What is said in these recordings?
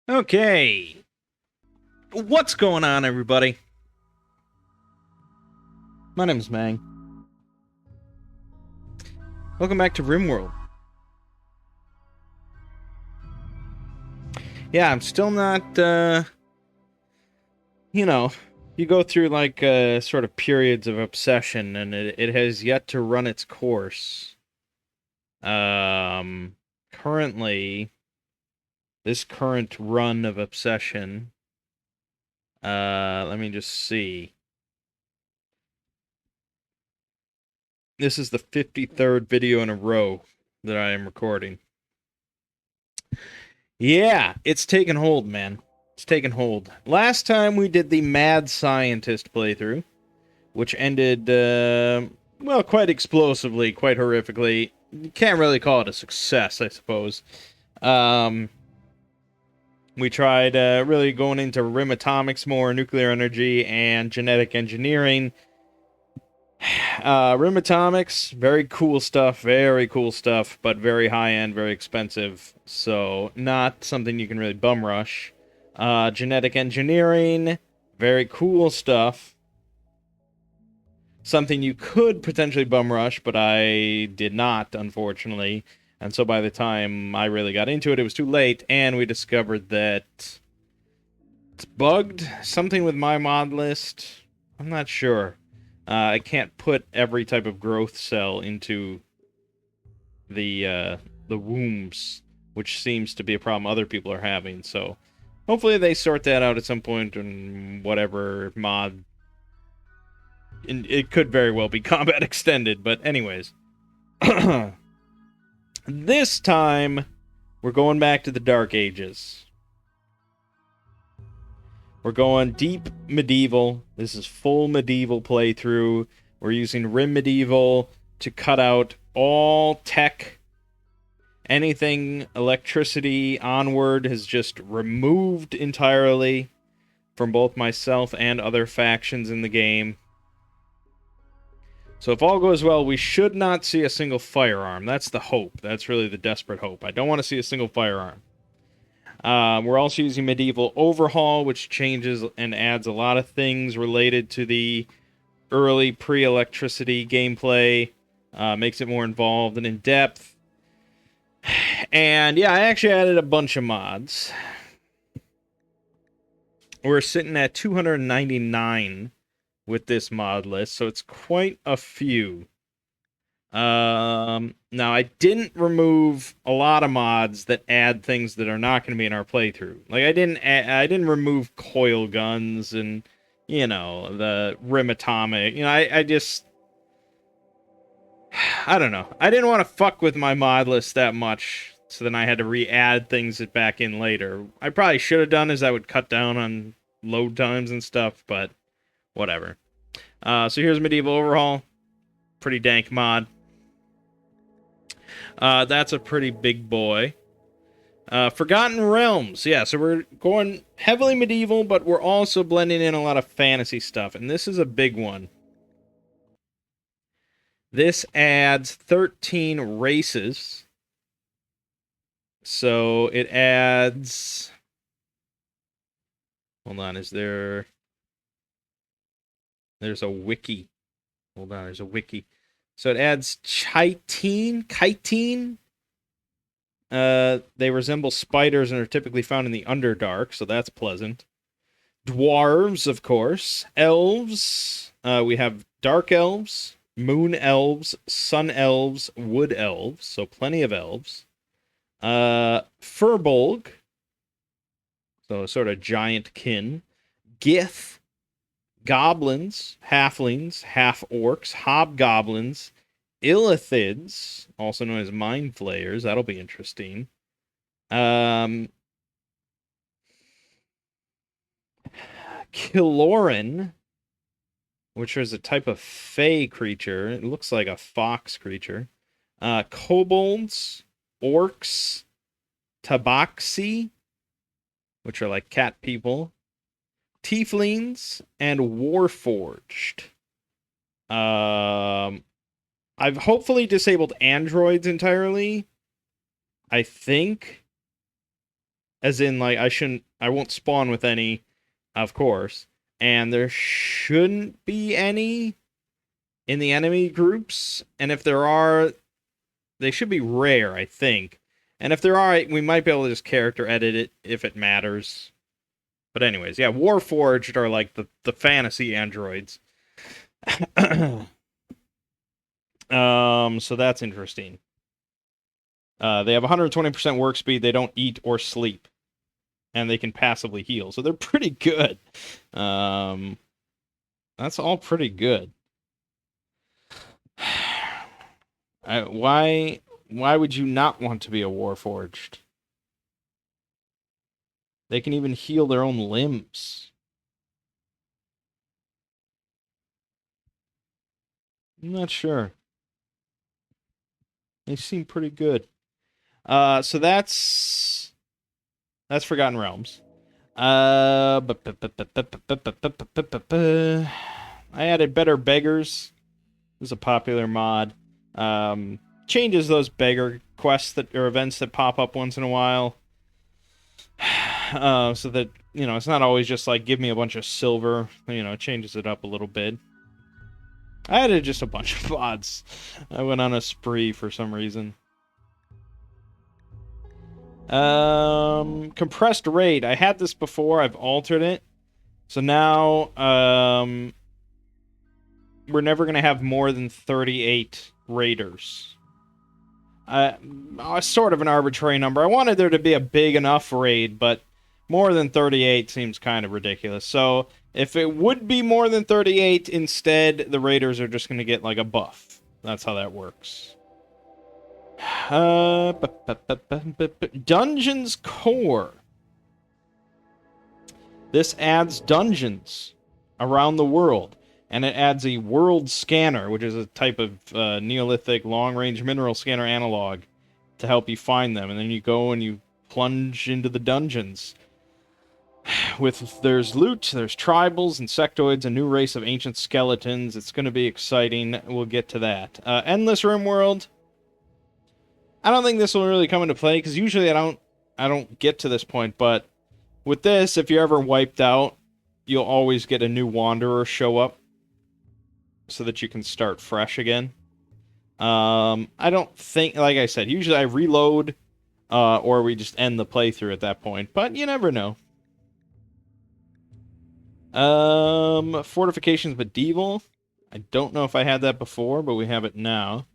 Okay, what's going on, everybody? My name's Mangg. Welcome back to Rimworld. Yeah, I'm still not, you go through like sort of periods of obsession, and it has yet to run its course. Um, Currently, this current run of obsession, let me just see. This is the 53rd video in a row that I am recording. Yeah, it's taken hold, man. It's taken hold. Last time we did the Mad Scientist playthrough, which ended, well, quite explosively, quite horrifically. You can't really call it a success, I suppose. Um, we tried really going into rim atomics more, nuclear energy, and genetic engineering. Rim atomics, very cool stuff, but very high end, very expensive. So not something you can really bum rush. Genetic engineering, very cool stuff. Something you could potentially bum rush, but I did not, unfortunately. And so by the time I really got into it, it was too late, and we discovered that it's bugged. Something with my mod list. I'm not sure. I can't put every type of growth cell into the wombs, which seems to be a problem other people are having. So hopefully they sort that out at some point in whatever mod. And it could very well be combat extended, but anyways. This time we're going back to the Dark Ages. We're going deep medieval. This is full medieval playthrough. We're using Rim Medieval to cut out all tech. Anything electricity onward is just removed entirely from both myself and other factions in the game. So if all goes well, we should not see a single firearm. That's the hope. That's really the desperate hope. I don't want to see a single firearm. We're also using Medieval Overhaul, which changes and adds a lot of things related to the early pre-electricity gameplay. Makes it more involved and in-depth. And yeah, I actually added a bunch of mods. We're sitting at 299 with this mod list, so it's quite a few. Now I didn't remove a lot of mods that add things that are not going to be in our playthrough. Like I didn't remove coil guns and the rim atomic. I just I don't know. I didn't want to fuck with my mod list that much, so then I had to re-add things back in later. I probably should have done is I would cut down on load times and stuff, but whatever. So here's Medieval Overhaul. Pretty dank mod. That's a pretty big boy. Forgotten Realms. Yeah, so we're going heavily medieval, but we're also blending in a lot of fantasy stuff, and this is a big one. This adds 13 races. So it adds... Hold on, there's a wiki. Hold on, there's a wiki. So it adds chitin. They resemble spiders and are typically found in the Underdark, so that's pleasant. Dwarves, of course. Elves. We have dark elves, moon elves, sun elves, wood elves, so plenty of elves. Furbolg, so sort of giant kin. Gith, goblins, halflings, half-orcs, hobgoblins, illithids, also known as mind flayers. That'll be interesting. Kiloran, which is a type of fey creature. It looks like a fox creature. Kobolds, orcs, tabaxi, which are like cat people. Tieflings, and warforged. I've hopefully disabled androids entirely. I think. As in, like, I won't spawn with any, of course. And there shouldn't be any in the enemy groups. And if there are, they should be rare, I think. And if there are, we might be able to just character edit it if it matters. But anyways, yeah, Warforged are like the fantasy androids. So that's interesting. They have 120% work speed. They don't eat or sleep, and they can passively heal. So they're pretty good. That's all pretty good. Why would you not want to be a Warforged? They can even heal their own limbs. I'm not sure. They seem pretty good. So that's Forgotten Realms. I added Better Beggars. This is a popular mod. Changes those beggar quests that or events that pop up once in a while. So that, it's not always just like give me a bunch of silver. It changes it up a little bit. I added just a bunch of mods. I went on a spree for some reason. Compressed raid. I had this before. I've altered it. So now, we're never going to have more than 38 raiders. Sort of an arbitrary number. I wanted there to be a big enough raid, but more than 38 seems kind of ridiculous. So if it would be more than 38, instead, the raiders are just going to get like a buff. That's how that works. Dungeons Core. This adds dungeons around the world, and it adds a world scanner, which is a type of Neolithic long-range mineral scanner analog to help you find them. And then you go and you plunge into the dungeons. There's loot, there's tribals, insectoids, a new race of ancient skeletons. It's going to be exciting. We'll get to that. Endless Rimworld. I don't think this will really come into play, because usually I don't get to this point, but with this, if you're ever wiped out, you'll always get a new wanderer show up so that you can start fresh again. I don't think, like I said, usually I reload, or we just end the playthrough at that point, but you never know. Fortifications Medieval. I don't know if I had that before, but we have it now.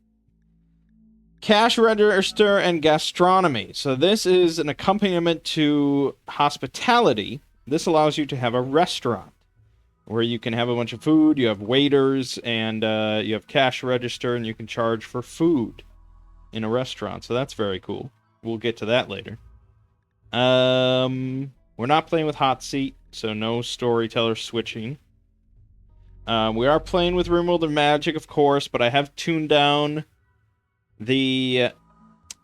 Cash register and gastronomy. So this is an accompaniment to hospitality. This allows you to have a restaurant where you can have a bunch of food, you have waiters, and you have cash register, and you can charge for food in a restaurant. So that's very cool. We'll get to that later. We're not playing with Hot Seat, so no storyteller switching. We are playing with Rimworld and Magic, of course, but I have tuned down the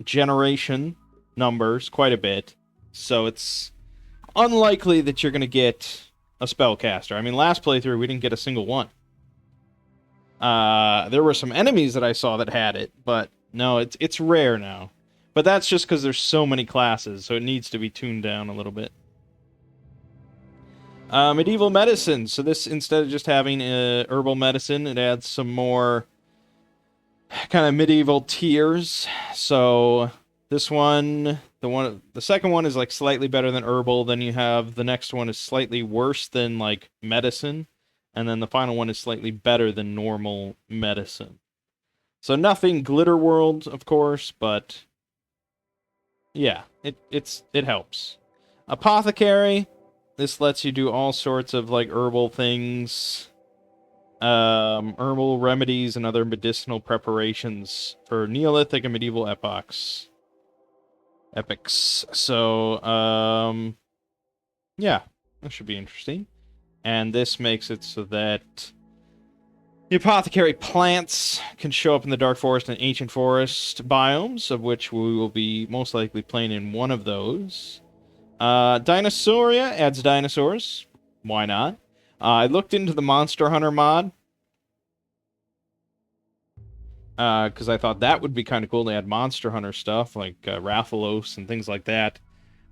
generation numbers quite a bit, so it's unlikely that you're going to get a spellcaster. I mean, last playthrough, we didn't get a single one. There were some enemies that I saw that had it, but no, it's rare now. But that's just because there's so many classes, so it needs to be tuned down a little bit. Medieval medicine. So this, instead of just having herbal medicine, it adds some more kind of medieval tiers. So this one, the second one is like slightly better than herbal. Then you have the next one is slightly worse than like medicine, and then the final one is slightly better than normal medicine. So nothing Glitter World, of course, but yeah, it helps. Apothecary. This lets you do all sorts of like herbal things. Herbal remedies and other medicinal preparations for Neolithic and medieval epochs. So, yeah, that should be interesting. And this makes it so that the apothecary plants can show up in the Dark Forest and Ancient Forest biomes, of which we will be most likely playing in one of those. Dinosauria adds dinosaurs. Why not? I looked into the Monster Hunter mod, because I thought that would be kind of cool to add Monster Hunter stuff, like Rathalos and things like that.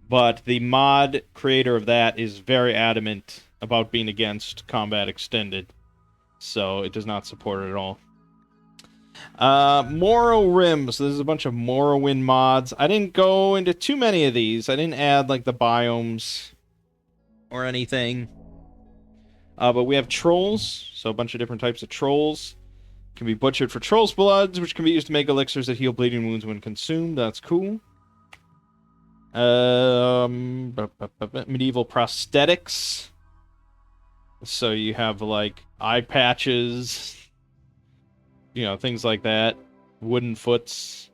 but the mod creator of that is very adamant about being against combat extended, so it does not support it at all. Morrowind. So there's a bunch of Morrowind mods. I didn't go into too many of these. I didn't add like the biomes or anything. But we have trolls, so a bunch of different types of trolls. Can be butchered for troll's bloods, which can be used to make elixirs that heal bleeding wounds when consumed. That's cool. Medieval prosthetics. So you have like eye patches, you know, things like that. Wooden foots.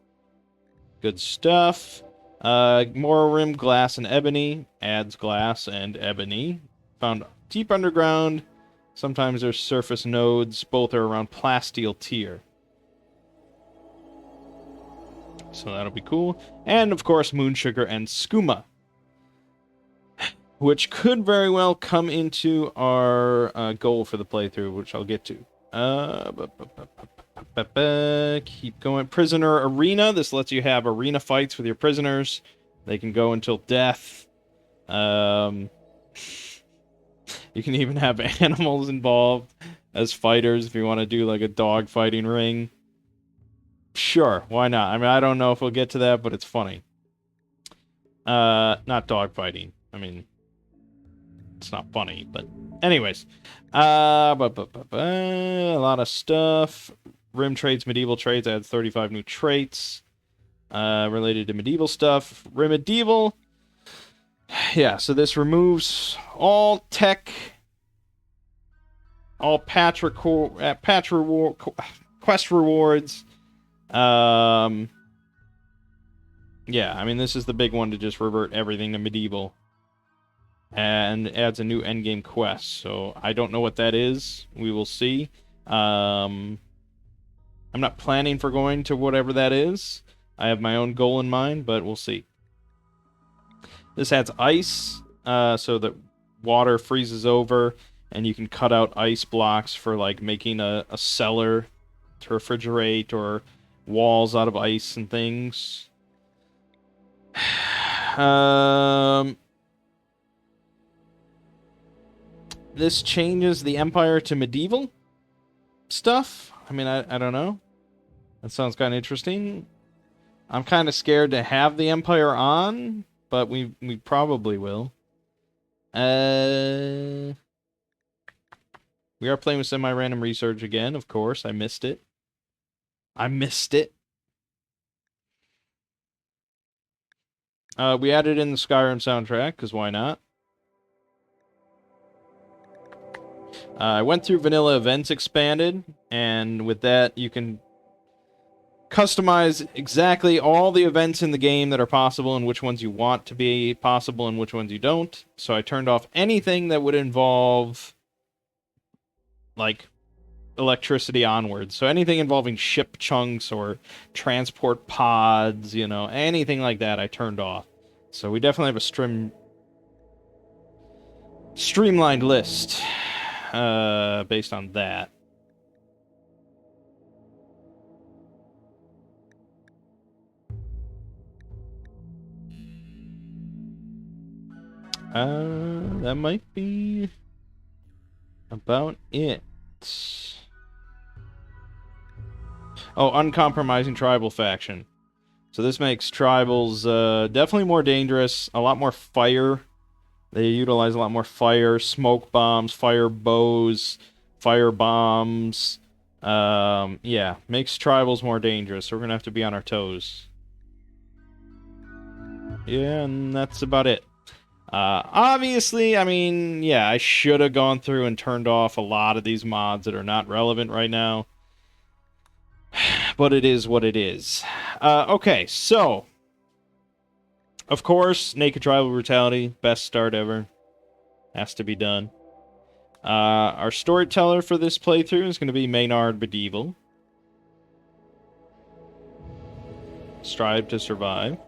Good stuff. Morrowind glass and ebony. Adds glass and ebony. Found deep underground. Sometimes there's surface nodes. Both are around plasteel tier. So that'll be cool. And, of course, moon sugar and skooma, which could very well come into our goal for the playthrough, which I'll get to. Keep going. Prisoner arena. This lets you have arena fights with your prisoners. They can go until death. You can even have animals involved as fighters if you want to do like a dog fighting ring. Sure, why not? I mean, I don't know if we'll get to that, but it's funny. Not dog fighting. I mean, it's not funny, but anyways. A lot of stuff. Rim traits, medieval traits, adds 35 new traits. Related to medieval stuff. Rim medieval. Yeah, so this removes all tech, all quest rewards. Yeah, I mean, this is the big one to just revert everything to medieval. And adds a new endgame quest. So I don't know what that is. We will see. I'm not planning for going to whatever that is. I have my own goal in mind, but we'll see. This adds ice, so that water freezes over, and you can cut out ice blocks for like making a cellar to refrigerate, or walls out of ice and things. This changes the Empire to medieval stuff. I mean, I don't know. That sounds kind of interesting. I'm kind of scared to have the Empire on, but we probably will. We are playing with semi-random research again, of course. I missed it. We added in the Skyrim soundtrack, because why not? I went through Vanilla Events Expanded, and with that, you can customize exactly all the events in the game that are possible and which ones you want to be possible and which ones you don't. So I turned off anything that would involve, like, electricity onwards. So anything involving ship chunks or transport pods, you know, anything like that I turned off. So we definitely have a streamlined list based on that. That might be about it. Oh, uncompromising tribal faction. So this makes tribals definitely more dangerous, a lot more fire. They utilize a lot more fire, smoke bombs, fire bows, fire bombs. Yeah, makes tribals more dangerous, so we're going to have to be on our toes. Yeah, and that's about it. Obviously, I mean, yeah, I should have gone through and turned off a lot of these mods that are not relevant right now. But it is what it is. Okay, so of course, Naked Tribal Brutality, best start ever. Has to be done. Our storyteller for this playthrough is going to be Maynard Medieval. Strive to survive.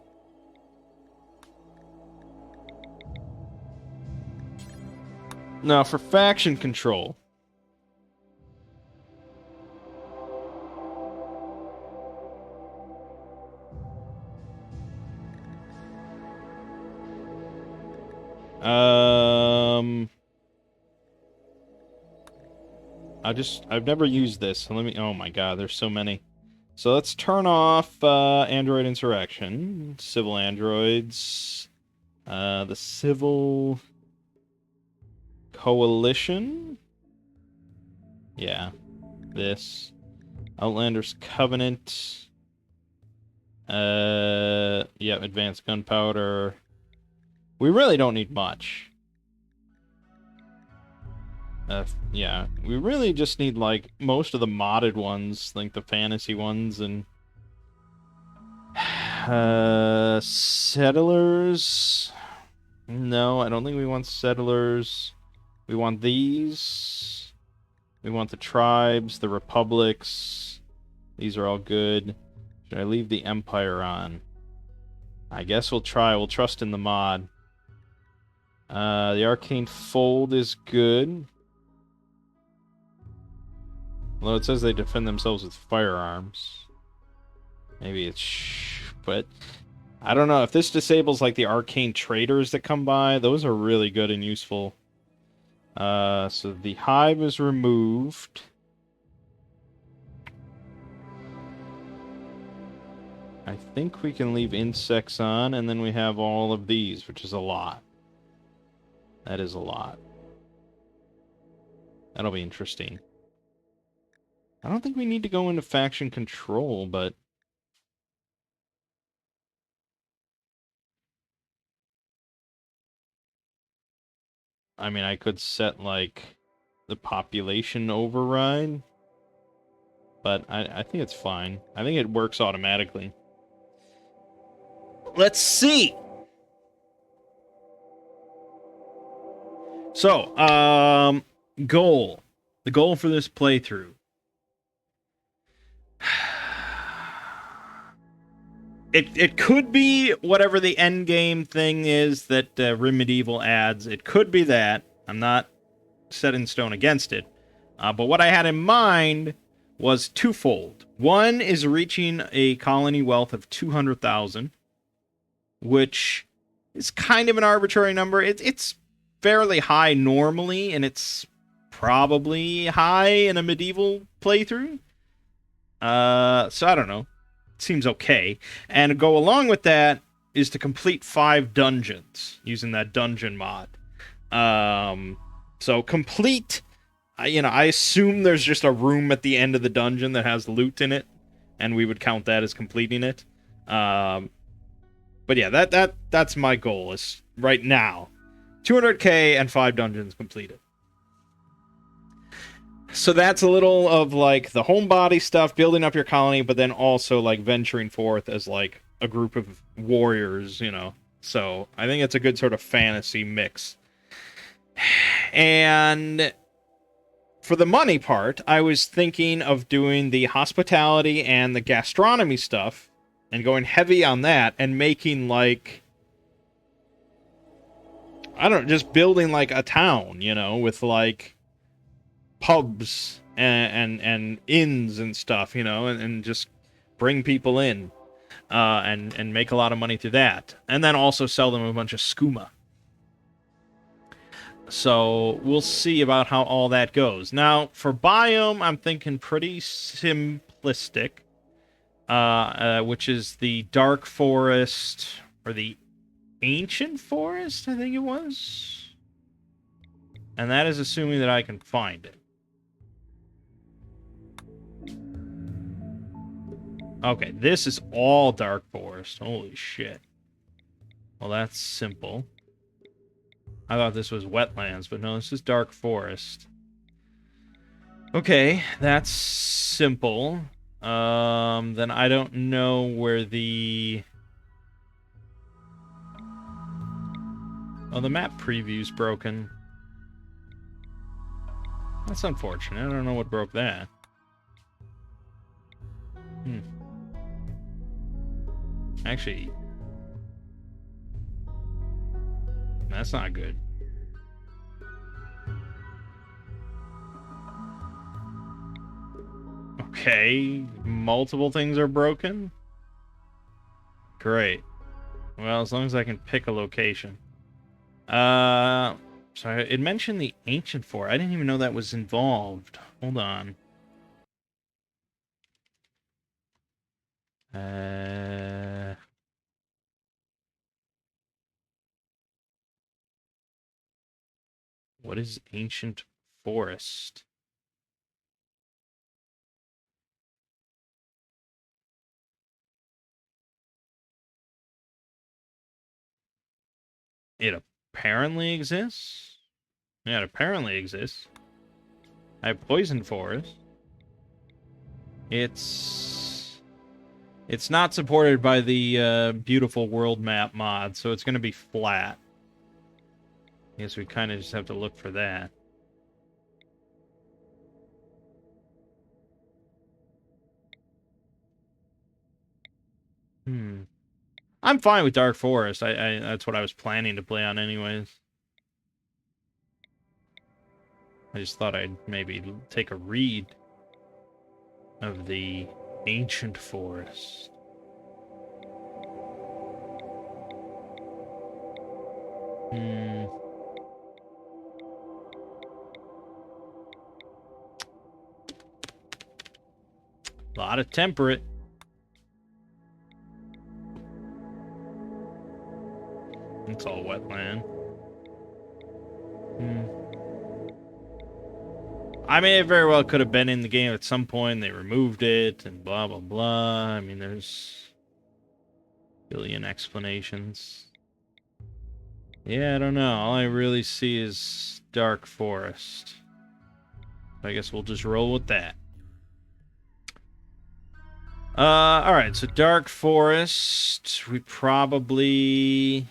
Now, for faction control. Um, I've never used this. So let me. Oh my God, there's so many. So let's turn off Android Insurrection, civil androids, the Civil Coalition. Yeah, this Outlander's Covenant. Yeah, advanced gunpowder. We really don't need much. Yeah, we really just need, like, most of the modded ones, like the fantasy ones, and... settlers? No, I don't think we want settlers. We want these. We want the tribes, the republics. These are all good. Should I leave the empire on? I guess we'll try. We'll trust in the mod. The arcane fold is good. Although it says they defend themselves with firearms. Maybe it's... but... I don't know. If this disables, like, the arcane traders that come by, those are really good and useful. So the hive is removed. I think we can leave insects on, and then we have all of these, which is a lot. That is a lot. That'll be interesting. I don't think we need to go into faction control, but... I mean, I could set, like, the population override. But I think it's fine. I think it works automatically. Let's see! So, goal. The goal for this playthrough. It could be whatever the end game thing is that Rim Medieval adds. It could be that. I'm not set in stone against it. But what I had in mind was twofold. One is reaching a colony wealth of 200,000, which is kind of an arbitrary number. It's fairly high normally, and it's probably high in a medieval playthrough. So I don't know. Seems okay. And go along with that is to complete 5 dungeons using that dungeon mod. So complete, I assume there's just a room at the end of the dungeon that has loot in it, and we would count that as completing it. But yeah, that's my goal is right now. 200k and 5 dungeons completed. So that's a little of, like, the homebody stuff, building up your colony, but then also, like, venturing forth as, like, a group of warriors, So I think it's a good sort of fantasy mix. And for the money part, I was thinking of doing the hospitality and the gastronomy stuff and going heavy on that and making, like... I don't know, just building, like, a town, with, like... pubs and inns and stuff, and just bring people in and make a lot of money through that. And then also sell them a bunch of skooma. So we'll see about how all that goes. Now, for biome, I'm thinking pretty simplistic, which is the dark forest, or the ancient forest, I think it was. And that is assuming that I can find it. Okay, this is all dark forest. Holy shit. Well, that's simple. I thought this was wetlands, but no, this is dark forest. Okay, that's simple. Then I don't know where the... Oh, the map preview's broken. That's unfortunate. I don't know what broke that. Actually, that's not good. Okay, multiple things are broken? Great. Well, as long as I can pick a location. Sorry, it mentioned the ancient fort. I didn't even know that was involved. Hold on. What is ancient forest? It apparently exists. Yeah, it apparently exists. I have poison forest. It's not supported by the beautiful world map mod, so it's going to be flat. I guess we kind of just have to look for that. I'm fine with Dark Forest. I that's what I was planning to play on anyways. I just thought I'd maybe take a read of the ancient forest. A lot of temperate. It's all wetland. I mean, it very well could have been in the game at some point. They removed it and blah, blah, blah. I mean, there's a billion explanations. Yeah, I don't know. All I really see is Dark Forest. I guess we'll just roll with that. Alright, so Dark Forest, we probably...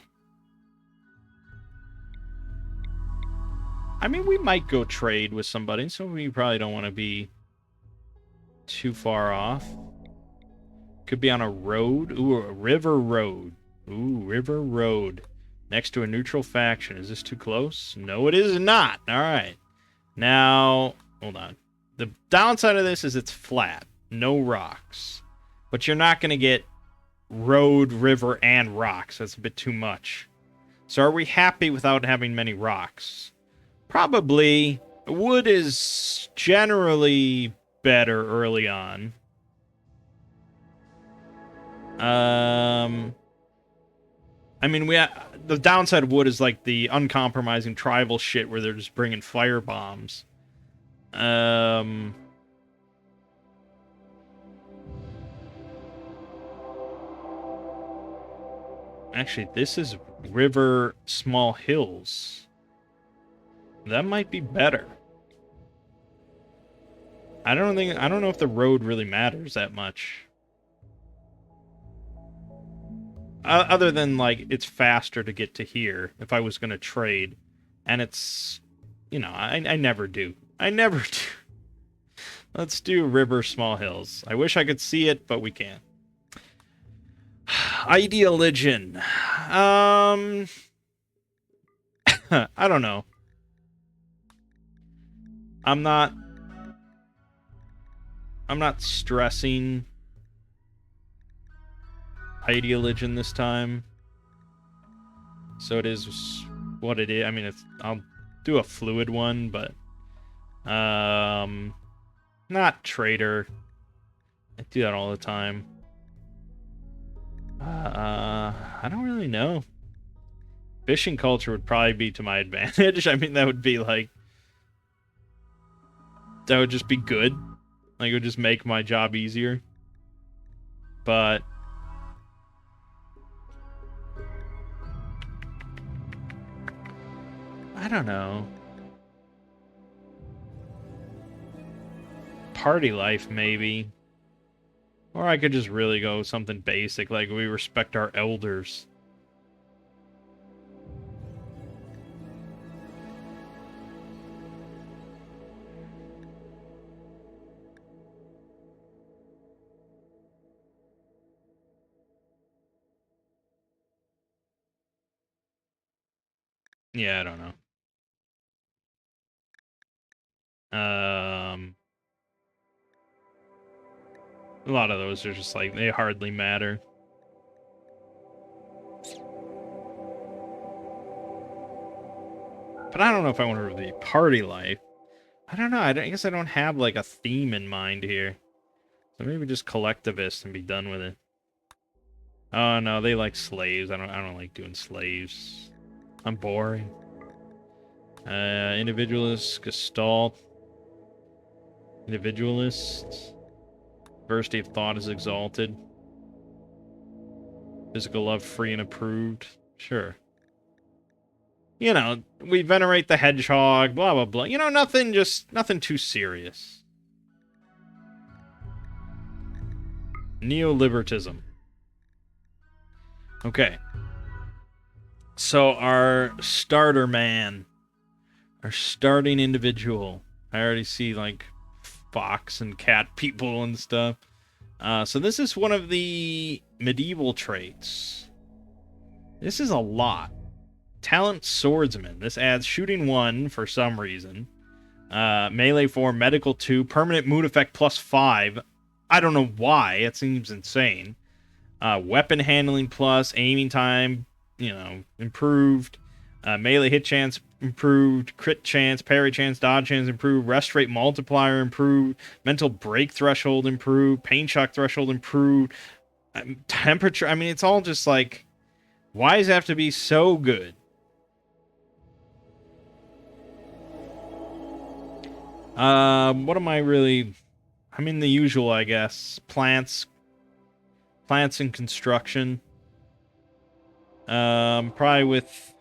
I mean, we might go trade with somebody, so we probably don't want to be too far off. Could be on a road. Ooh, a river road. Ooh, river road. Next to a neutral faction. Is this too close? No, it is not. Alright. Now, hold on. The downside of this is it's flat. No rocks. But you're not going to get road, river, and rocks. That's a bit too much. So are we happy without having many rocks? Probably. Wood is generally better early on. I mean, the downside of wood is like the uncompromising tribal shit where they're just bringing fire bombs. Actually, this is river, small hills. That might be better. I don't know if the road really matters that much. Other than, like, it's faster to get to here if I was going to trade. And it's, you know, I never do. I never do. Let's do river, small hills. I wish I could see it, but we can't. Ideologian. I don't know. I'm not stressing Ideologian this time. So it is what it is. I mean, I'll do a fluid one, but not trader. I do that all the time. I don't really know. Fishing culture would probably be to my advantage. I mean, that would be like... That would just be good. Like, it would just make my job easier. But... I don't know. Party life, maybe. Or I could just really go something basic, like we respect our elders. Yeah, I don't know. A lot of those are just like, they hardly matter. But I don't know if I want to be party life. I don't know. I guess I don't have like a theme in mind here. So maybe just collectivist and be done with it. Oh no, they like slaves. I don't like doing slaves. I'm boring. Individualist, Gestalt. Individualist. Diversity of thought is exalted. Physical love free and approved. Sure. You know, we venerate the hedgehog, blah, blah, blah. You know, nothing too serious. Neoliberalism. Okay. So our starter man, our starting individual, I already see like fox and cat people and stuff. So this is one of the medieval traits. This is a lot. Talent swordsman. This adds shooting 1 for some reason. Melee 4, medical 2, permanent mood effect plus 5. I don't know why. It seems insane. Weapon handling plus, aiming time, you know, improved. Melee hit chance improved. Crit chance, parry chance, dodge chance improved. Rest rate multiplier improved. Mental break threshold improved. Pain shock threshold improved. Temperature, I mean, it's all just like, why does it have to be so good? What am I really... I mean, the usual, I guess. Plants and construction. Probably with...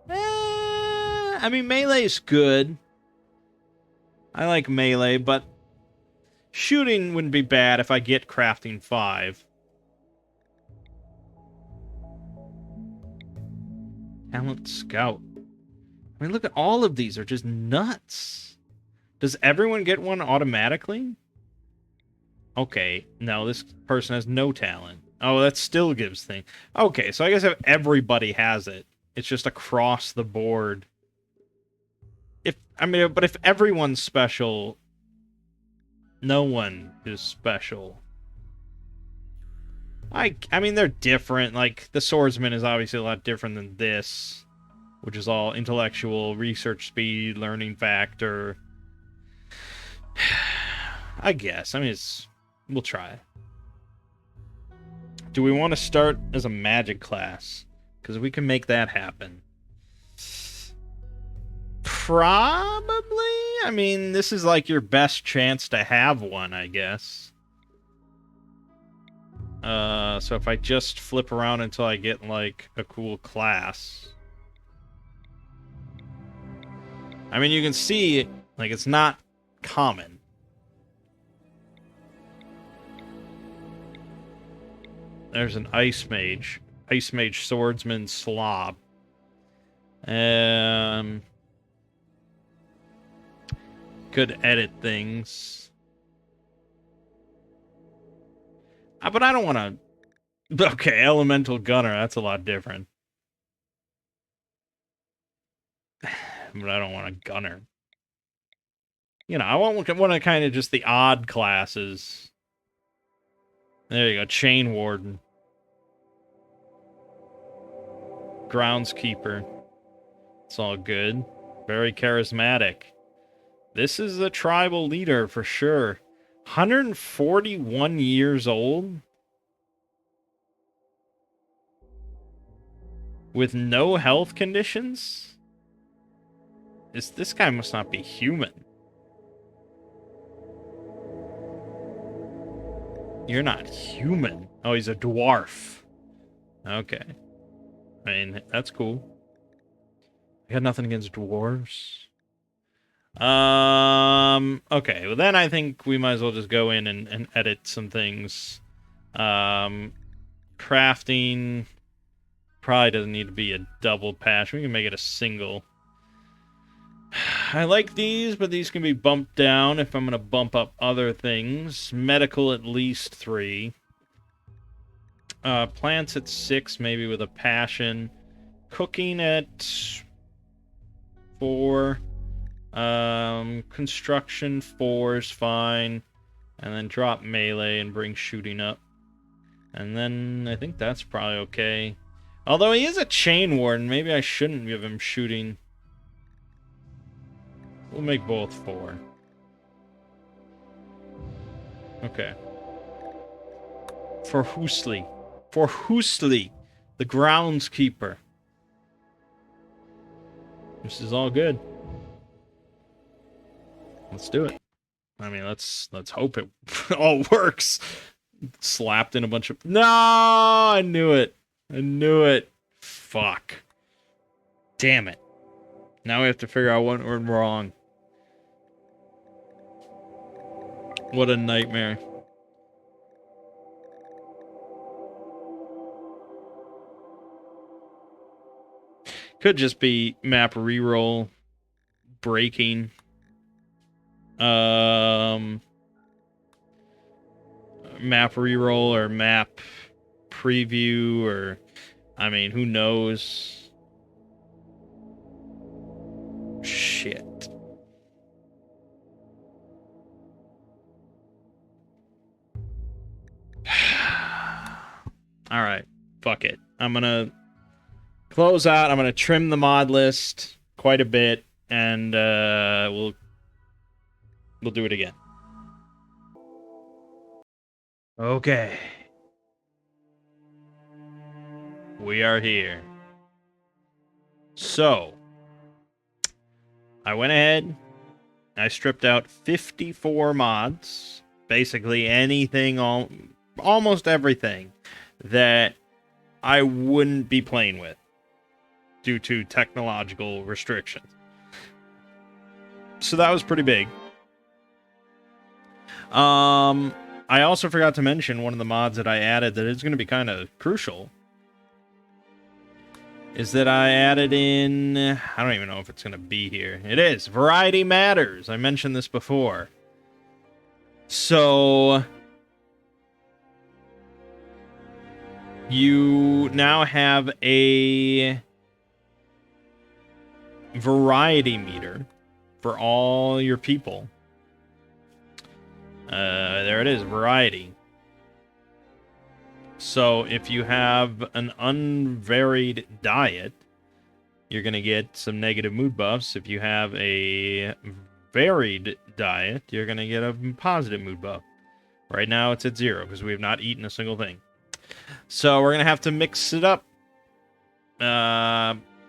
I mean, melee is good. I like melee, but shooting wouldn't be bad if I get crafting 5. Talent scout. I mean, look at all of these are just nuts. Does everyone get one automatically? Okay, no, this person has no talent. Oh, that still gives thing. Okay, so I guess if everybody has it, it's just across the board. But if everyone's special, no one is special. I mean, they're different. Like, the swordsman is obviously a lot different than this, which is all intellectual, research speed, learning factor. I guess. I mean, we'll try. Do we want to start as a magic class? Because we can make that happen. Probably? I mean, this is like your best chance to have one, I guess. So if I just flip around until I get, like, a cool class. I mean, you can see, like, it's not common. There's an Ice Mage. Ice Mage Swordsman Slob. Could edit things. But I don't want to... Okay, Elemental Gunner. That's a lot different. But I don't want a Gunner. You know, I want to kind of just the odd classes. There you go. Chain Warden. Groundskeeper. It's all good. Very charismatic. This is a tribal leader for sure. 141 years old? With no health conditions? This guy must not be human. You're not human. Oh, he's a dwarf. Okay. I mean, that's cool. I got nothing against dwarves. Okay, well then I think we might as well just go in and edit some things. Crafting probably doesn't need to be a double patch. We can make it a single. I like these, but these can be bumped down if I'm going to bump up other things. Medical at least 3. Plants at 6, maybe with a passion. Cooking at 4. Construction 4 is fine. And then drop melee and bring shooting up. And then I think that's probably okay. Although he is a chain warden, maybe I shouldn't give him shooting. We'll make both 4. Okay. For Hoosley. For Hoosley, the groundskeeper. This is all good. Let's do it. I mean, let's hope it all works. Slapped in a bunch of... No! I knew it. I knew it. Fuck. Damn it. Now we have to figure out what went wrong. What a nightmare. Could just be map reroll breaking. Map reroll or map preview, or I mean, who knows? Shit. All right, fuck it. I'm gonna close out. I'm gonna trim the mod list quite a bit, and we'll do it again. Okay. We are here. So, I went ahead, I stripped out 54 mods, basically anything, almost everything that I wouldn't be playing with due to technological restrictions. So that was pretty big. I also forgot to mention one of the mods that I added that is going to be kind of crucial is that I added in... I don't even know if it's going to be here. It is. Variety matters. I mentioned this before. So... you now have a variety meter for all your people. There it is, variety. So if you have an unvaried diet, you're going to get some negative mood buffs. If you have a varied diet, you're going to get a positive mood buff. Right now it's at 0 because we have not eaten a single thing. So we're going to have to mix it up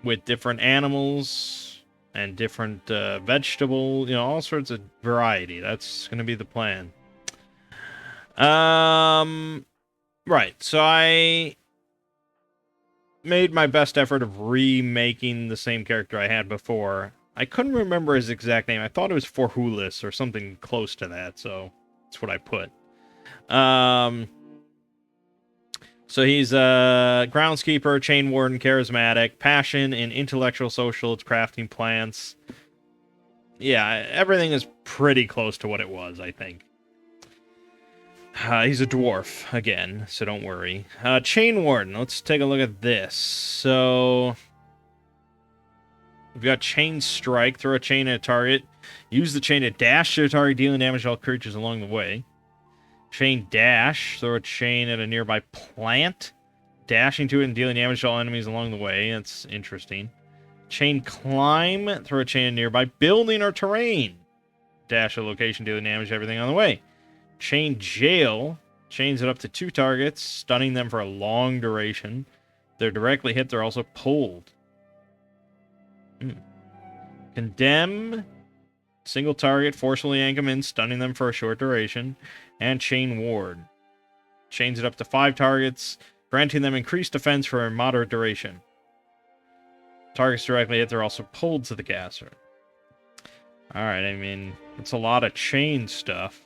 with different animals and different vegetable, all sorts of variety. That's going to be the plan. Right, so I made my best effort of remaking the same character I had before. I couldn't remember his exact name. I thought it was Forhulis or something close to that, so that's what I put. So he's a groundskeeper, chain warden, charismatic, passion in intellectual social, it's crafting plants. Yeah, everything is pretty close to what it was, I think. He's a dwarf, again, so don't worry. Chain warden, let's take a look at this. So... we've got chain strike, throw a chain at a target. Use the chain to dash to a target, dealing damage to all creatures along the way. Chain dash, throw a chain at a nearby plant, dashing to it and dealing damage to all enemies along the way. That's interesting. Chain climb, throw a chain at a nearby building or terrain. Dash a location, dealing damage to everything on the way. Chain jail, chains it up to 2 targets, stunning them for a long duration. If they're directly hit, they're also pulled. Condemn, single target, forcefully yank them in, stunning them for a short duration. And chain ward, chains it up to 5 targets, granting them increased defense for a moderate duration. Targets directly hit, they're also pulled to the caster. Alright, I mean, it's a lot of chain stuff.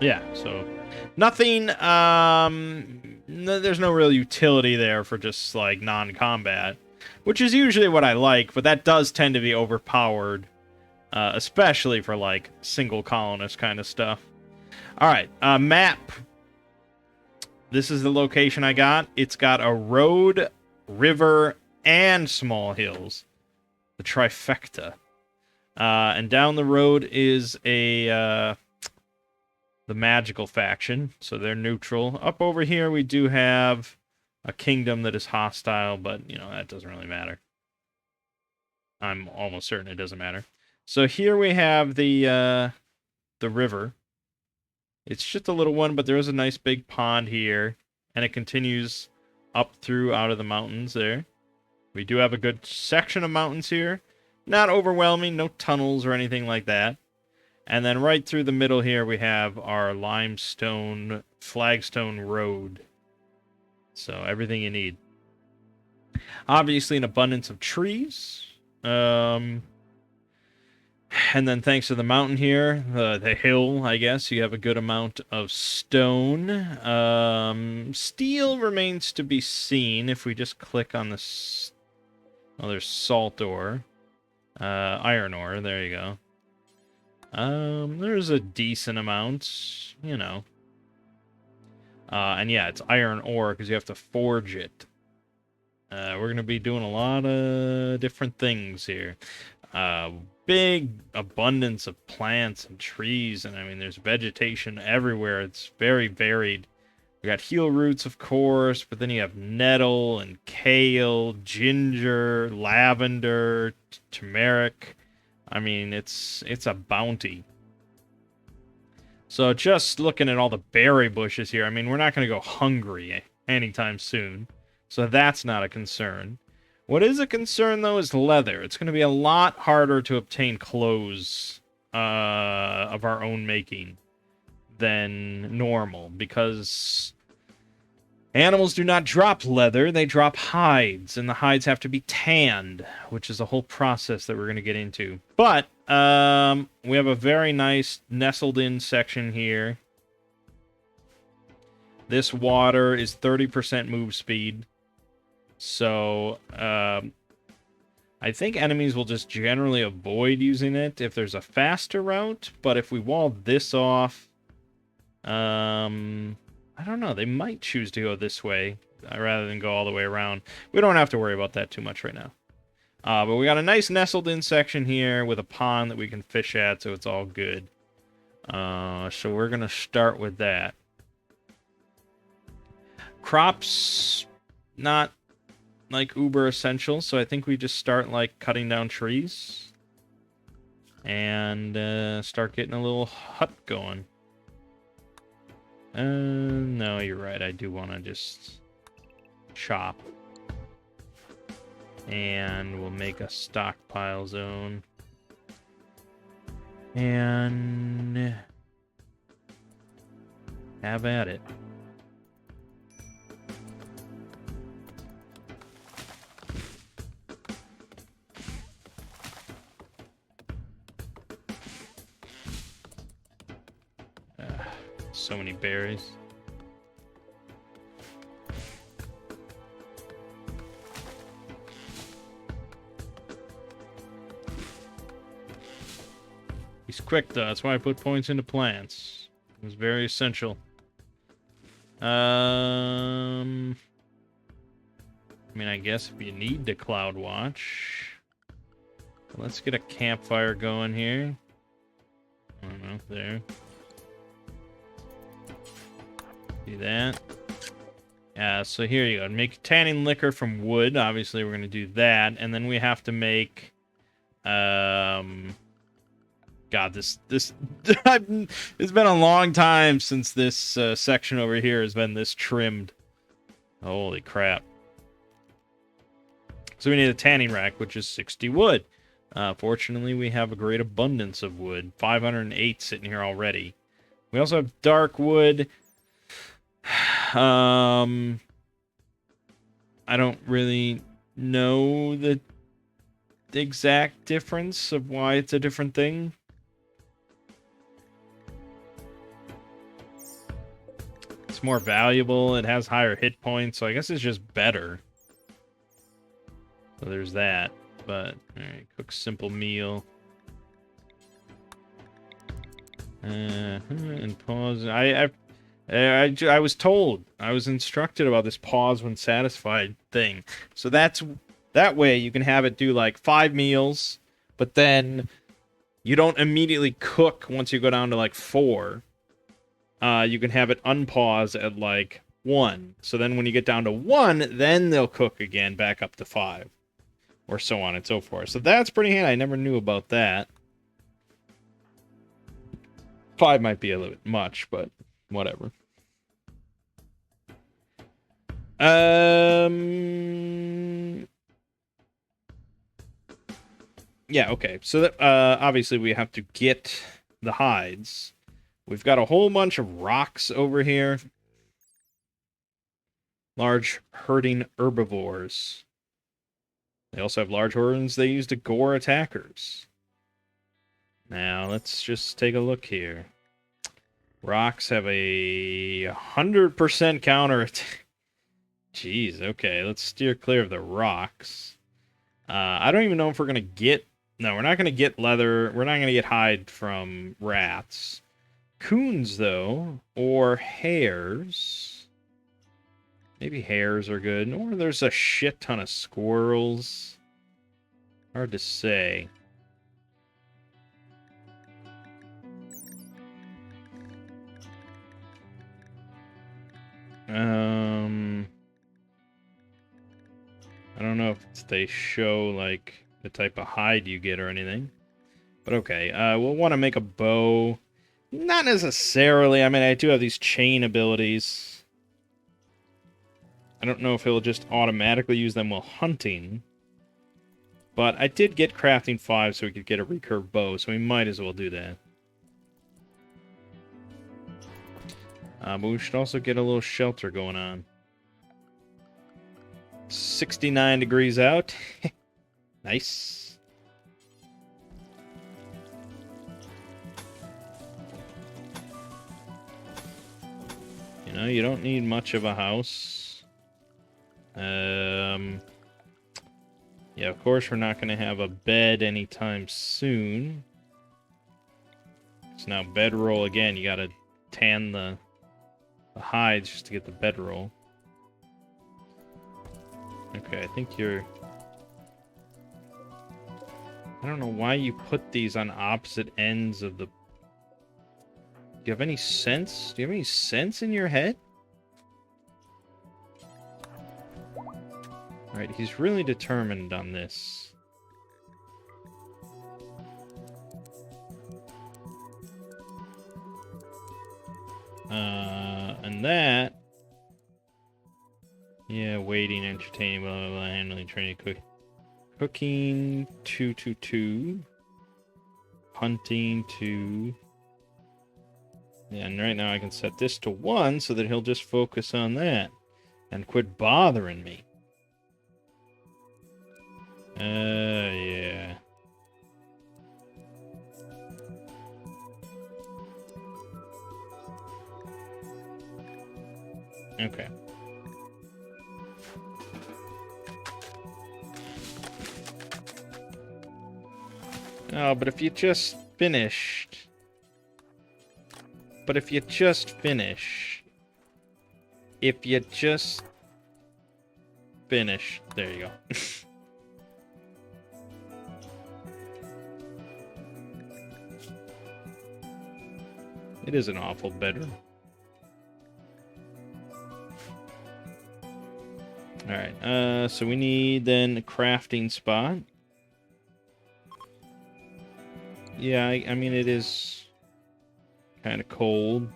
Yeah, so nothing, there's no real utility there for just, like, non-combat, which is usually what I like, but that does tend to be overpowered, especially for, like, single colonist kind of stuff. Alright, map. This is the location I got. It's got a road, river, and small hills. The trifecta. And down the road is the the magical faction, so they're neutral. Up over here, we do have a kingdom that is hostile, but, you know, that doesn't really matter. I'm almost certain it doesn't matter. So here we have the river. It's just a little one, but there is a nice big pond here, and it continues up through out of the mountains there. We do have a good section of mountains here. Not overwhelming, no tunnels or anything like that. And then right through the middle here, we have our limestone flagstone road. So everything you need. Obviously an abundance of trees. And then thanks to the mountain here, the hill, I guess, you have a good amount of stone. Steel remains to be seen if we just click on this. Oh, there's salt ore. Iron ore, there you go. There's a decent amount, you know. And yeah, it's iron ore because you have to forge it. We're going to be doing a lot of different things here. Big abundance of plants and trees, and I mean, there's vegetation everywhere. It's very varied. We got heel roots, of course, but then you have nettle and kale, ginger, lavender, turmeric. I mean, it's a bounty. So just looking at all the berry bushes here, I mean, we're not going to go hungry anytime soon. So that's not a concern. What is a concern, though, is leather. It's going to be a lot harder to obtain clothes of our own making than normal, because animals do not drop leather, they drop hides, and the hides have to be tanned, which is a whole process that we're going to get into. But we have a very nice nestled-in section here. This water is 30% move speed. So, I think enemies will just generally avoid using it if there's a faster route, but if we wall this off, I don't know, they might choose to go this way rather than go all the way around. We don't have to worry about that too much right now. But we got a nice nestled-in section here with a pond that we can fish at, so it's all good. So we're going to start with that. Crops, not like uber essential, so I think we just start like cutting down trees and start getting a little hut going. No, you're right, I do want to just chop, and we'll make a stockpile zone and have at it. So many berries. He's quick though, that's why I put points into plants. It was very essential. I mean, I guess if you need to cloud watch, let's get a campfire going here. I don't know, there. Do that. Yeah, so here you go. Make tanning liquor from wood. Obviously, we're going to do that. And then we have to make... God, this it's been a long time since this section over here has been this trimmed. Holy crap. So we need a tanning rack, which is 60 wood. Fortunately, we have a great abundance of wood. 508 sitting here already. We also have dark wood. I don't really know the exact difference of why it's a different thing. It's more valuable, it has higher hit points, so I guess it's just better. So there's that. But, alright, cook simple meal. And pause. I was told, I was instructed about this pause when satisfied thing. So that way you can have it do like 5 meals, but then you don't immediately cook once you go down to like 4. you can have it unpause at like 1. So then when you get down to 1, then they'll cook again back up to 5. Or so on and so forth. So that's pretty handy. I never knew about that. 5 might be a little bit much, but whatever. Yeah, okay. So that, obviously we have to get the hides. We've got a whole bunch of rocks over here. Large herding herbivores. They also have large horns they use to gore attackers. Now, let's just take a look here. Rocks have a 100% counter attack. Jeez, okay, let's steer clear of the rocks. I don't even know if we're going to get... No, we're not going to get leather. We're not going to get hide from rats. Coons, though, or hares. Maybe hares are good. Or there's a shit ton of squirrels. Hard to say. I don't know if they show, like, the type of hide you get or anything. But okay, we'll want to make a bow. Not necessarily. I mean, I do have these chain abilities. I don't know if it'll just automatically use them while hunting. But I did get crafting 5 so we could get a recurve bow, so we might as well do that. But we should also get a little shelter going on. 69 degrees out. Nice. You know, you don't need much of a house. Yeah, of course we're not going to have a bed anytime soon. So now bedroll again. You got to tan the hides just to get the bedroll. Okay, I think you're... I don't know why you put these on opposite ends of the... Do you have any sense? Do you have any sense in your head? Alright, he's really determined on this. And that... Yeah, waiting, entertaining, blah, blah, blah, handling, training, cooking, 2. Hunting, 2. Yeah, and right now I can set this to 1 so that he'll just focus on that. And quit bothering me. Yeah. Okay. Oh, but if you just finished... But if you just finish... If you just... Finish... There you go. It is an awful bedroom. Alright, so we need then a crafting spot. Yeah, I mean, it is kind of cold.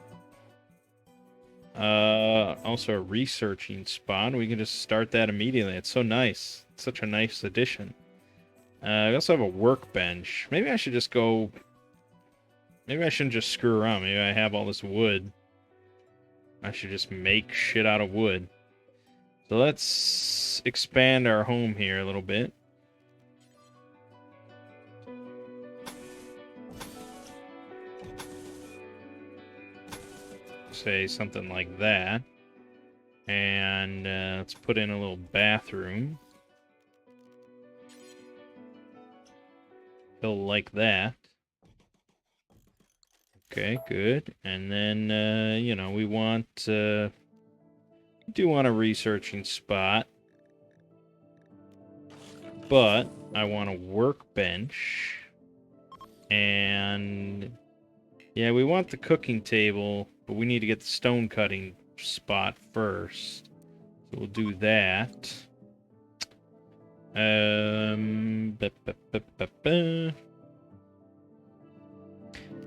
Also a researching spot. We can just start that immediately. It's so nice. It's such a nice addition. We also have a workbench. Maybe I should just go... Maybe I shouldn't just screw around. Maybe I have all this wood. I should just make shit out of wood. So let's expand our home here a little bit. Say something like that. And let's put in a little bathroom. He'll like that. Okay, good. And then, you know, we want... do want a researching spot. But I want a workbench. And... yeah, we want the cooking table... but we need to get the stone cutting spot first. So we'll do that.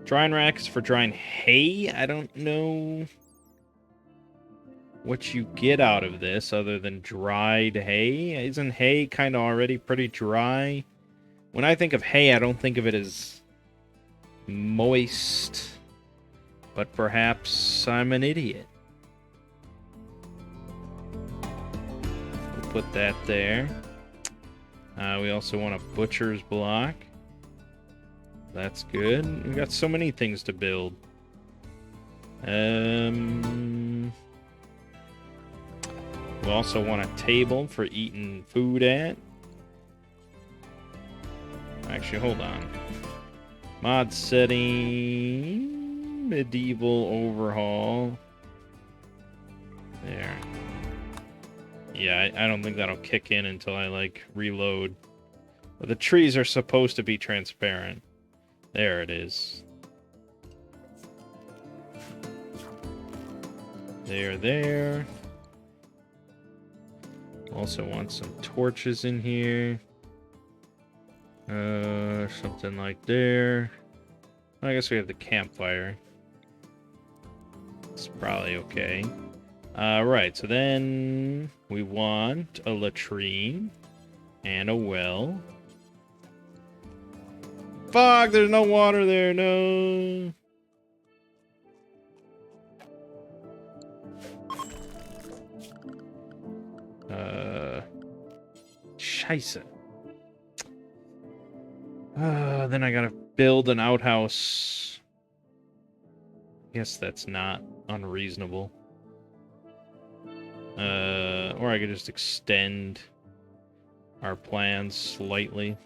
Drying racks for drying hay. I don't know what you get out of this other than dried hay. Isn't hay kind of already pretty dry? When I think of hay, I don't think of it as moist. But perhaps I'm an idiot. We'll put that there. We also want a butcher's block. That's good. We've got so many things to build. We also want a table for eating food at. Actually, hold on. Mod setting. Medieval overhaul. There. Yeah, I don't think that'll kick in until I, like, reload. But the trees are supposed to be transparent. There it is. There. Also want some torches in here. Something like there. I guess we have the campfire. It's probably okay. Right, so then we want a latrine and a well. Fuck, there's no water there, no. Scheisse. Then I gotta build an outhouse. Guess that's not unreasonable. Or I could just extend our plans slightly.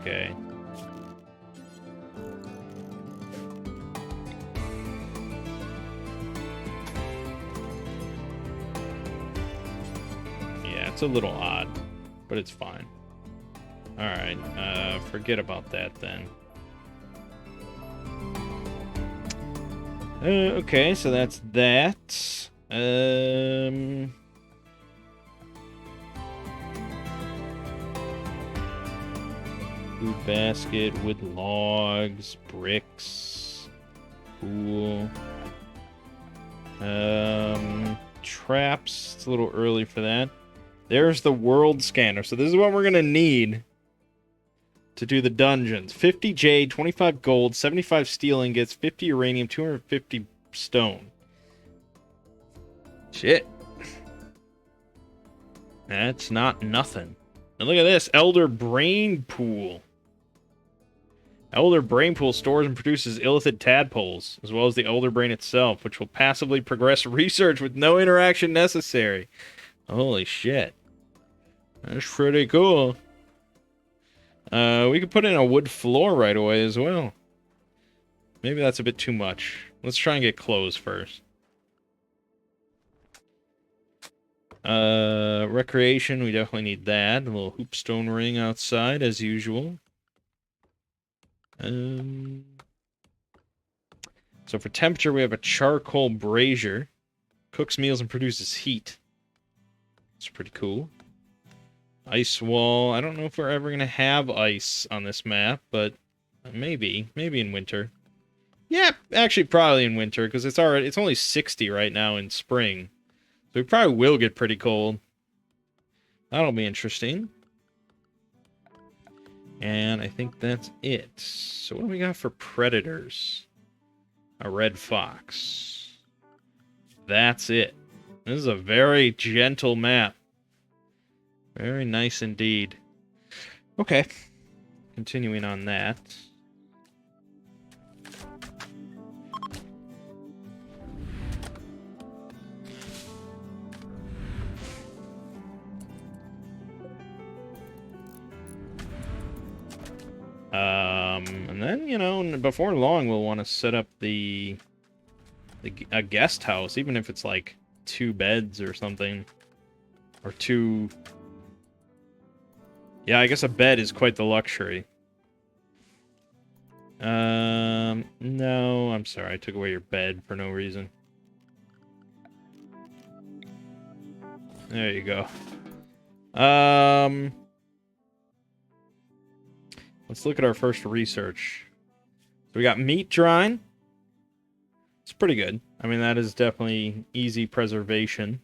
Okay. Yeah, it's a little odd, but it's fine. Alright, forget about that then. Okay, so that's that. Food basket, wood logs, bricks. Cool. Traps. It's a little early for that. There's the world scanner. So this is what we're gonna need to do the dungeons. 50 jade, 25 gold, 75 steel ingots, 50 uranium, 250 stone. Shit. That's not nothing. And look at this. Elder Brain Pool. Elder Brain Pool stores and produces illithid tadpoles, as well as the Elder Brain itself, which will passively progress research with no interaction necessary. Holy shit. That's pretty cool. We could put in a wood floor right away as well. Maybe that's a bit too much. Let's try and get clothes first. Recreation, we definitely need that. A little hoopstone ring outside, as usual. So for temperature, we have a charcoal brazier. Cooks meals and produces heat. It's pretty cool. Ice wall. I don't know if we're ever going to have ice on this map, but maybe. Maybe in winter. Yeah, actually probably in winter, because it's only 60 right now in spring. So we probably will get pretty cold. That'll be interesting. And I think that's it. So what do we got for predators? A red fox. That's it. This is a very gentle map. Very nice indeed. Okay. Continuing on that. And then, you know, before long, we'll want to set up a guest house, even if it's like 2 beds or something. Or 2... Yeah, I guess a bed is quite the luxury. No, I'm sorry. I took away your bed for no reason. There you go. Let's look at our first research. So we got meat drying. It's pretty good. I mean, that is definitely easy preservation.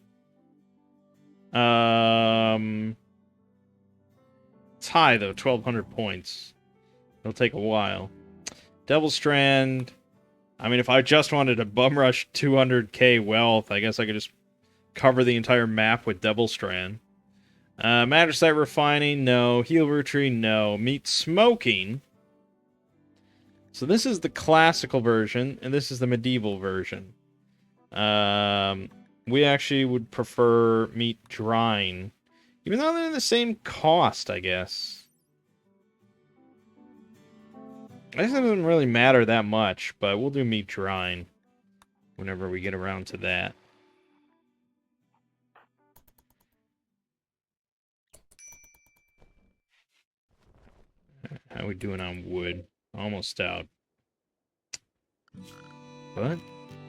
It's high though, 1,200 points. It'll take a while. Devil Strand. I mean, if I just wanted to bum rush 200k wealth, I guess I could just cover the entire map with Devil Strand. Magicite Refining, no. Heal Root Tree, no. Meat Smoking. So this is the classical version, and this is the medieval version. We actually would prefer meat drying, even though they're the same cost, I guess. I guess it doesn't really matter that much, but we'll do meat drying whenever we get around to that. How we doing on wood? Almost out. But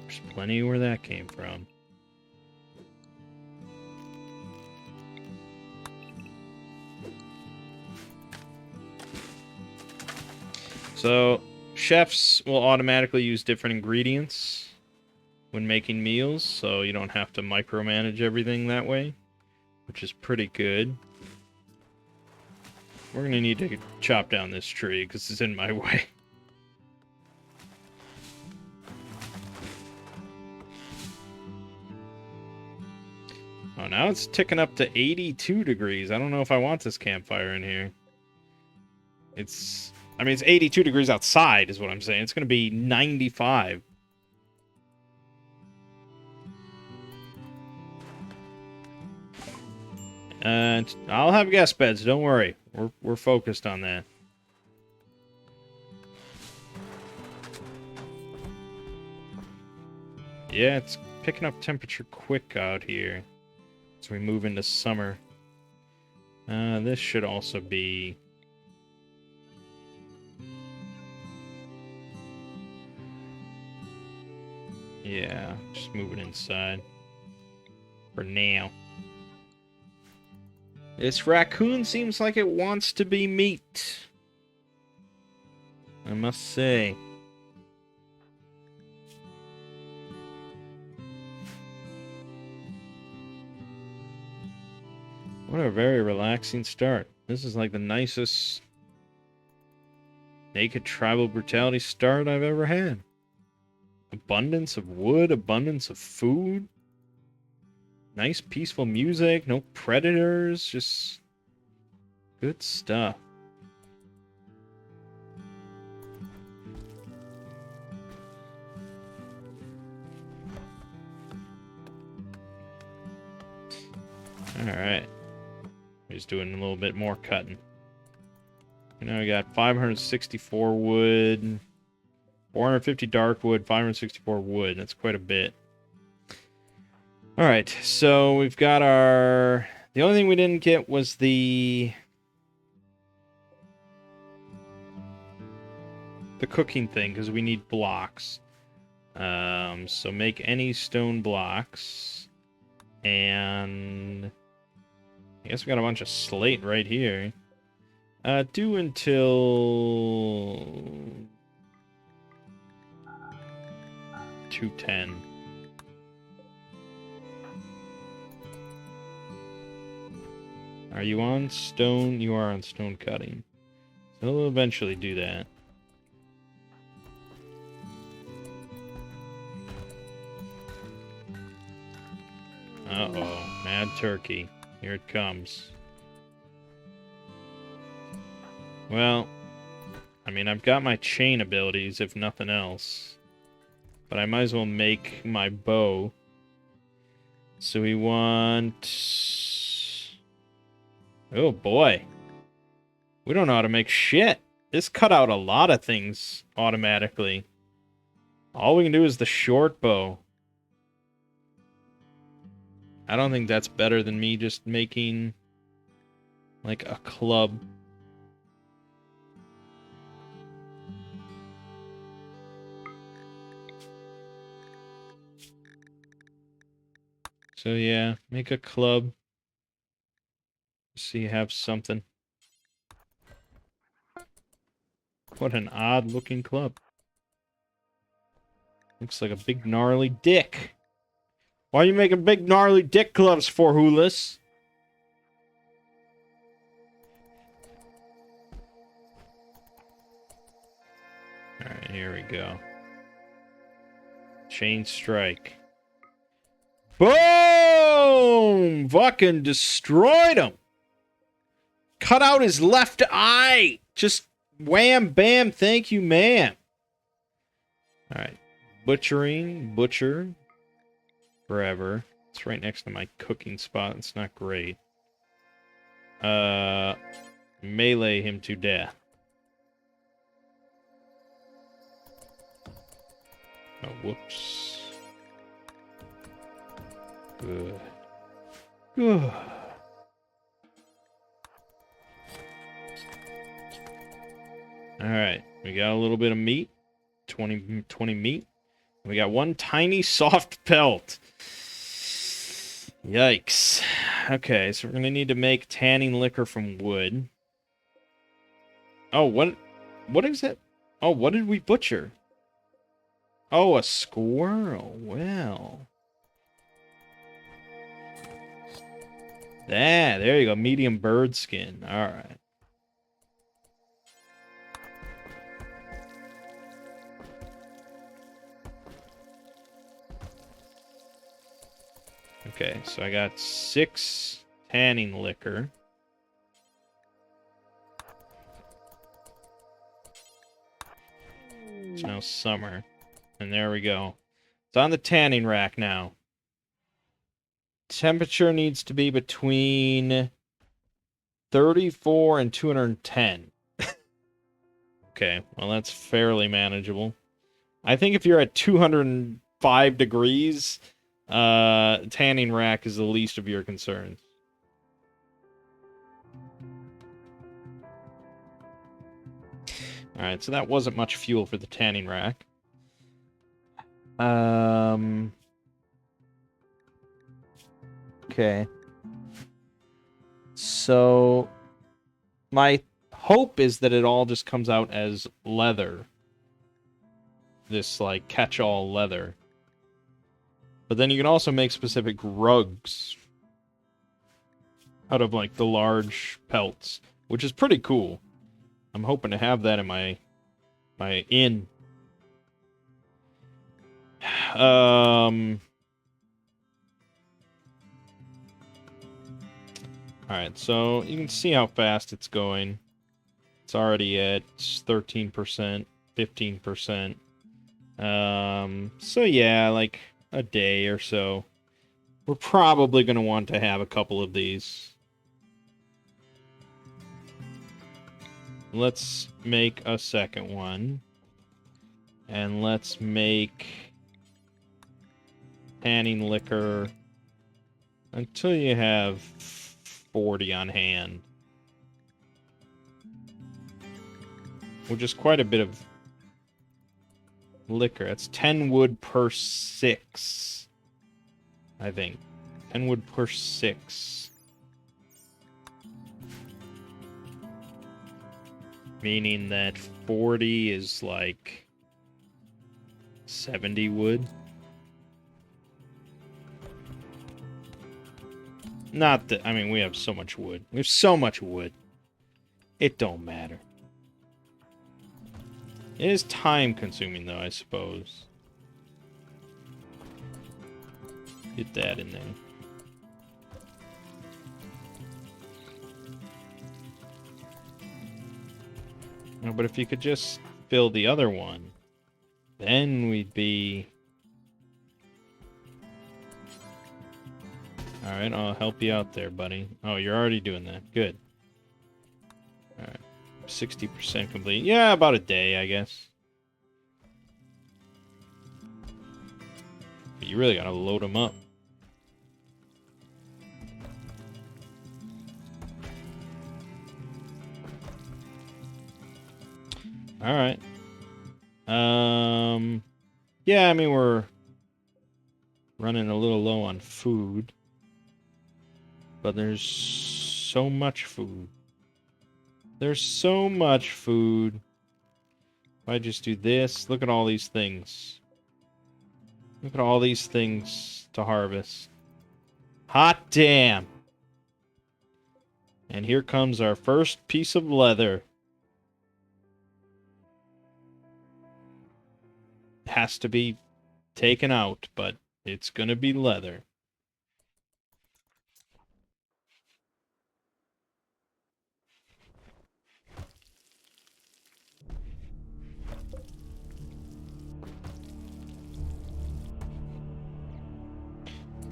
there's plenty where that came from. So, chefs will automatically use different ingredients when making meals, so you don't have to micromanage everything that way, which is pretty good. We're going to need to chop down this tree because it's in my way. Oh, now it's ticking up to 82 degrees. I don't know if I want this campfire in here. I mean, it's 82 degrees outside is what I'm saying. It's going to be 95. And I'll have guest beds. Don't worry. We're focused on that. Yeah, it's picking up temperature quick out here as we move into summer. This should also be... Yeah, just moving inside. For now. This raccoon seems like it wants to be meat. I must say. What a very relaxing start. This is like the nicest naked tribal brutality start I've ever had. Abundance of wood, abundance of food. Nice peaceful music, no predators, just good stuff. Alright. Just doing a little bit more cutting. Now we got 564 wood, 450 dark wood, 564 wood. That's quite a bit. Alright, so we've got our... The only thing we didn't get was the cooking thing, because we need blocks. So make any stone blocks. And... I guess we got a bunch of slate right here. Do until... 210. Are you on stone? You are on stone cutting. So we'll eventually do that. Uh-oh. Mad turkey. Here it comes. Well, I mean, I've got my chain abilities, if nothing else. But I might as well make my bow. So we want... Oh boy. We don't know how to make shit. This cut out a lot of things automatically. All we can do is the short bow. I don't think that's better than me just making Like a club. So yeah, make a club. So you have something. What an odd looking club. Looks like a big gnarly dick. Why are you making big gnarly dick clubs for, Hoolis? Alright, here we go. Chain strike. Boom! Fucking destroyed him. Cut out his left eye. Just wham, bam, thank you, man. Alright. Butchering, butcher. Forever. It's right next to my cooking spot. It's not great. Melee him to death. Oh, whoops. Good. Good. Alright, we got a little bit of meat. 20 meat. We got one tiny soft pelt. Yikes. Okay, so we're gonna need to make tanning liquor from wood. Oh, what is it? Oh, what did we butcher? Oh, a squirrel. Well. There you go. Medium bird skin. Alright. Okay, so I got 6 tanning liquor. It's now summer. And there we go. It's on the tanning rack now. Temperature needs to be between 34 and 210. Okay, well that's fairly manageable. I think if you're at 205 degrees, tanning rack is the least of your concerns. Alright, so that wasn't much fuel for the tanning rack. Okay. So, my hope is that it all just comes out as leather. This, like, catch-all leather. But then you can also make specific rugs out of, like, the large pelts, which is pretty cool. I'm hoping to have that in my inn. Alright, so you can see how fast it's going. It's already at 13%, 15%. So yeah, like a day or so. We're probably going to want to have a couple of these. Let's make a second one. And let's make tanning liquor until you have 40 on hand. Which is quite a bit of liquor. That's 10 wood per 6. I think. 10 wood per 6. Meaning that 40 is like 70 wood. Not that, I mean, we have so much wood. We have so much wood. It don't matter. It is time consuming though, I suppose. Get that in there. No, but if you could just fill the other one, then we'd be... Alright, I'll help you out there, buddy. Oh, you're already doing that. Good. Alright. 60% complete. Yeah, about a day, I guess. But you really gotta load them up. All right. Yeah, I mean, we're running a little low on food, but there's so much food. There's so much food. If I just do this, look at all these things. Look at all these things to harvest. Hot damn. And here comes our first piece of leather. Has to be taken out, but it's gonna be leather.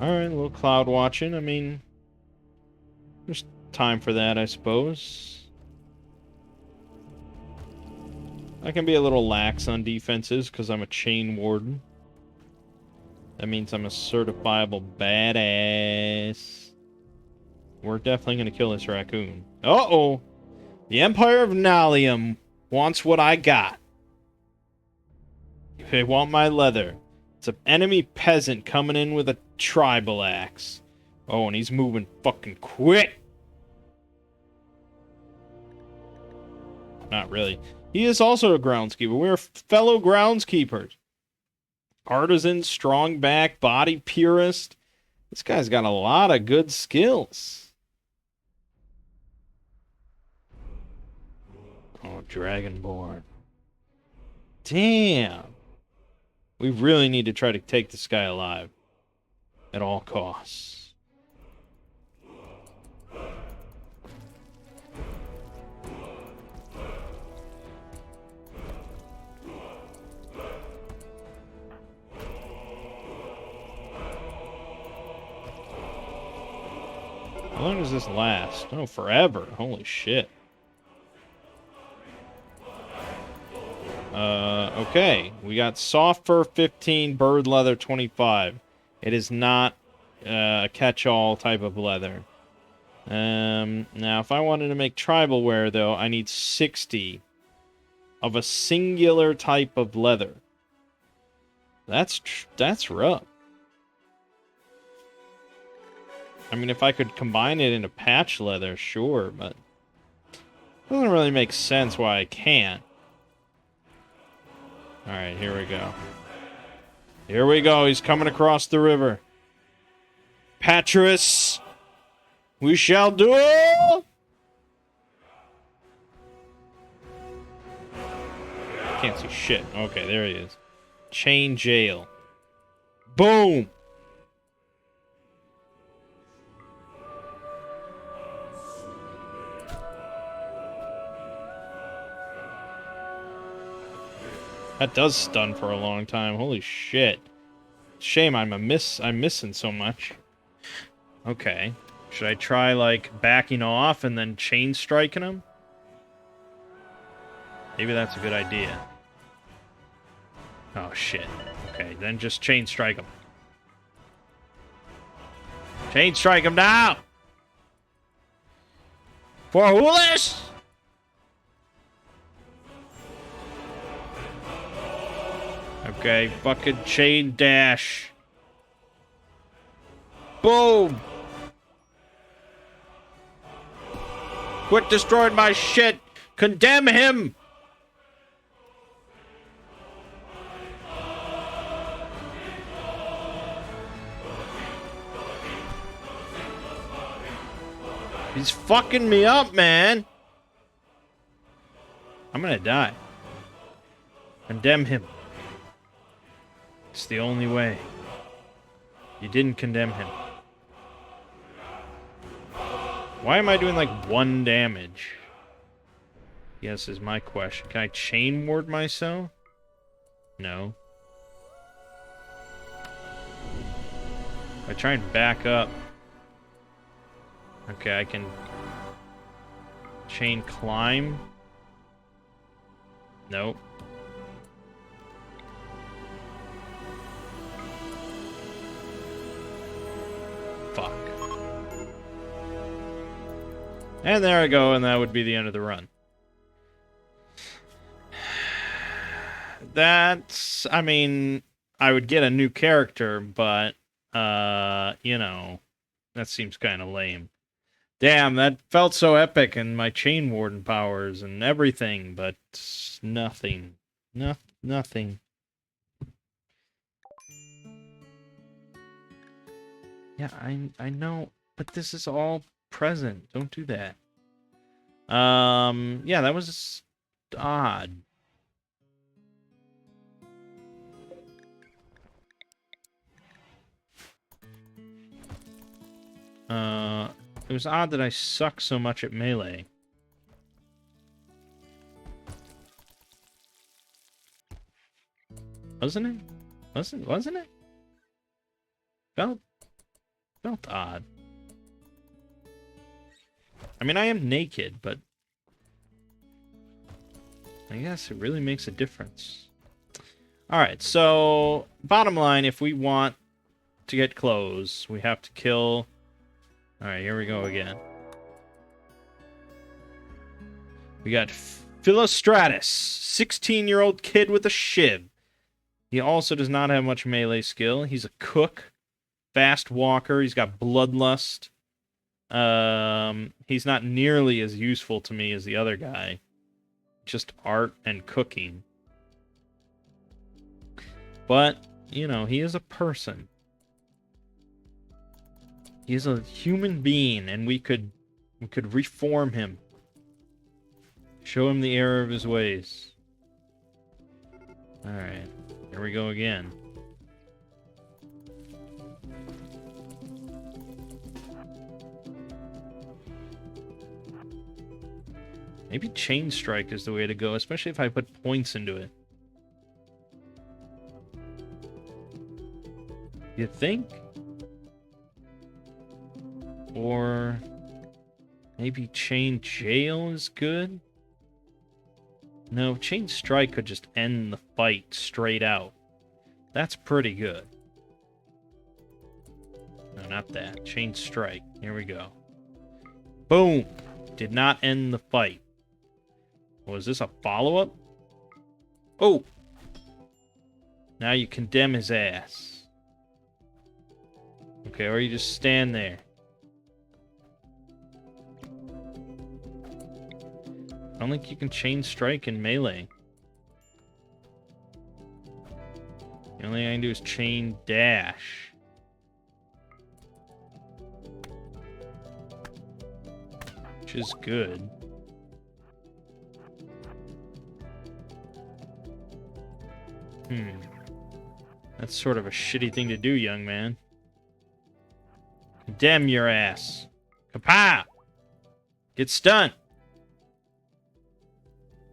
Alright, a little cloud watching. I mean, there's time for that, I suppose. I can be a little lax on defenses because I'm a chain warden. That means I'm a certifiable badass. We're definitely going to kill this raccoon. Uh-oh! The Empire of Nalium wants what I got. They want my leather. It's an enemy peasant coming in with a tribal axe. Oh, and he's moving fucking quick. Not really. He is also a groundskeeper. We're fellow groundskeepers. Artisan, strong back, body purist. This guy's got a lot of good skills. Oh, Dragonborn. Damn. We really need to try to take this guy alive. At all costs. How long does this last? Oh, forever. Holy shit. Okay. We got soft fur 15, bird leather 25. It is not a catch-all type of leather. Now, if I wanted to make tribal wear, though, I need 60 of a singular type of leather. That's rough. I mean, if I could combine it into patch leather, sure, but it doesn't really make sense why I can't. Alright, here we go. Here we go, he's coming across the river. Patris! We shall do it! Can't see shit. Okay, there he is. Chain jail. Boom! That does stun for a long time. Holy shit. Shame I'm missing so much. Okay. Should I try, like, backing off and then chain striking him? Maybe that's a good idea. Oh, shit. Okay, then just chain strike him. Chain strike him now! For Hoolish! Okay, fucking chain dash. Boom! Quit destroying my shit! Condemn him! He's fucking me up, man! I'm gonna die. Condemn him. It's the only way. You didn't condemn him. Why am I doing like 1 damage? Yes, is my question. Can I chain ward myself? No. I try and back up. Okay, I can chain climb. Nope. Fuck. And there I go, and that would be the end of the run. That's, I mean, I would get a new character, but, you know, that seems kind of lame. Damn, that felt so epic and my Chain Warden powers and everything, but nothing. Nothing. Yeah, I know, but this is all present. Don't do that. Yeah, that was odd. It was odd that I suck so much at melee. Wasn't it? Wasn't it? Felt odd. I mean, I am naked, but I guess it really makes a difference. Alright, so bottom line, if we want to get clothes, we have to kill... Alright, here we go again. We got Philostratus, 16-year-old kid with a shiv. He also does not have much melee skill. He's a cook, fast walker. He's got bloodlust. He's not nearly as useful to me as the other guy. Just art and cooking. But, you know, he is a person. He is a human being, and we could reform him. Show him the error of his ways. Alright, here we go again. Maybe Chain Strike is the way to go, especially if I put points into it. You think? Or maybe Chain Jail is good? No, Chain Strike could just end the fight straight out. That's pretty good. No, not that. Chain Strike. Here we go. Boom! Did not end the fight. Was this a follow-up? Oh! Now you condemn his ass. Okay, or you just stand there. I don't think you can Chain Strike in melee. The only thing I can do is Chain Dash. Which is good. That's sort of a shitty thing to do, young man. Condemn your ass. Kapow! Get stunned!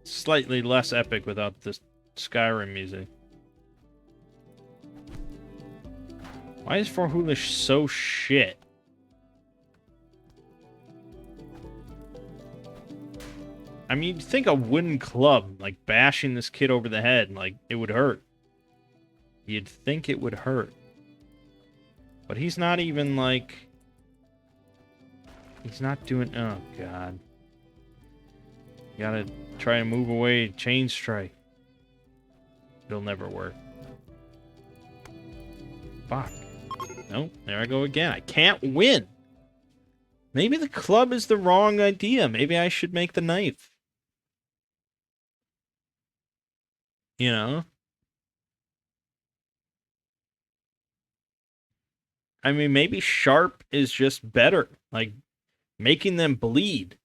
Slightly less epic without this Skyrim music. Why is Forhoolish so shit? I mean, you'd think a wooden club, like bashing this kid over the head, like, it would hurt. You'd think it would hurt. But he's not even, like... He's not doing... Oh, God. You gotta try to move away, Chain Strike. It'll never work. Fuck. Nope, there I go again. I can't win! Maybe the club is the wrong idea. Maybe I should make the knife. You know? I mean, maybe sharp is just better. Like, making them bleed.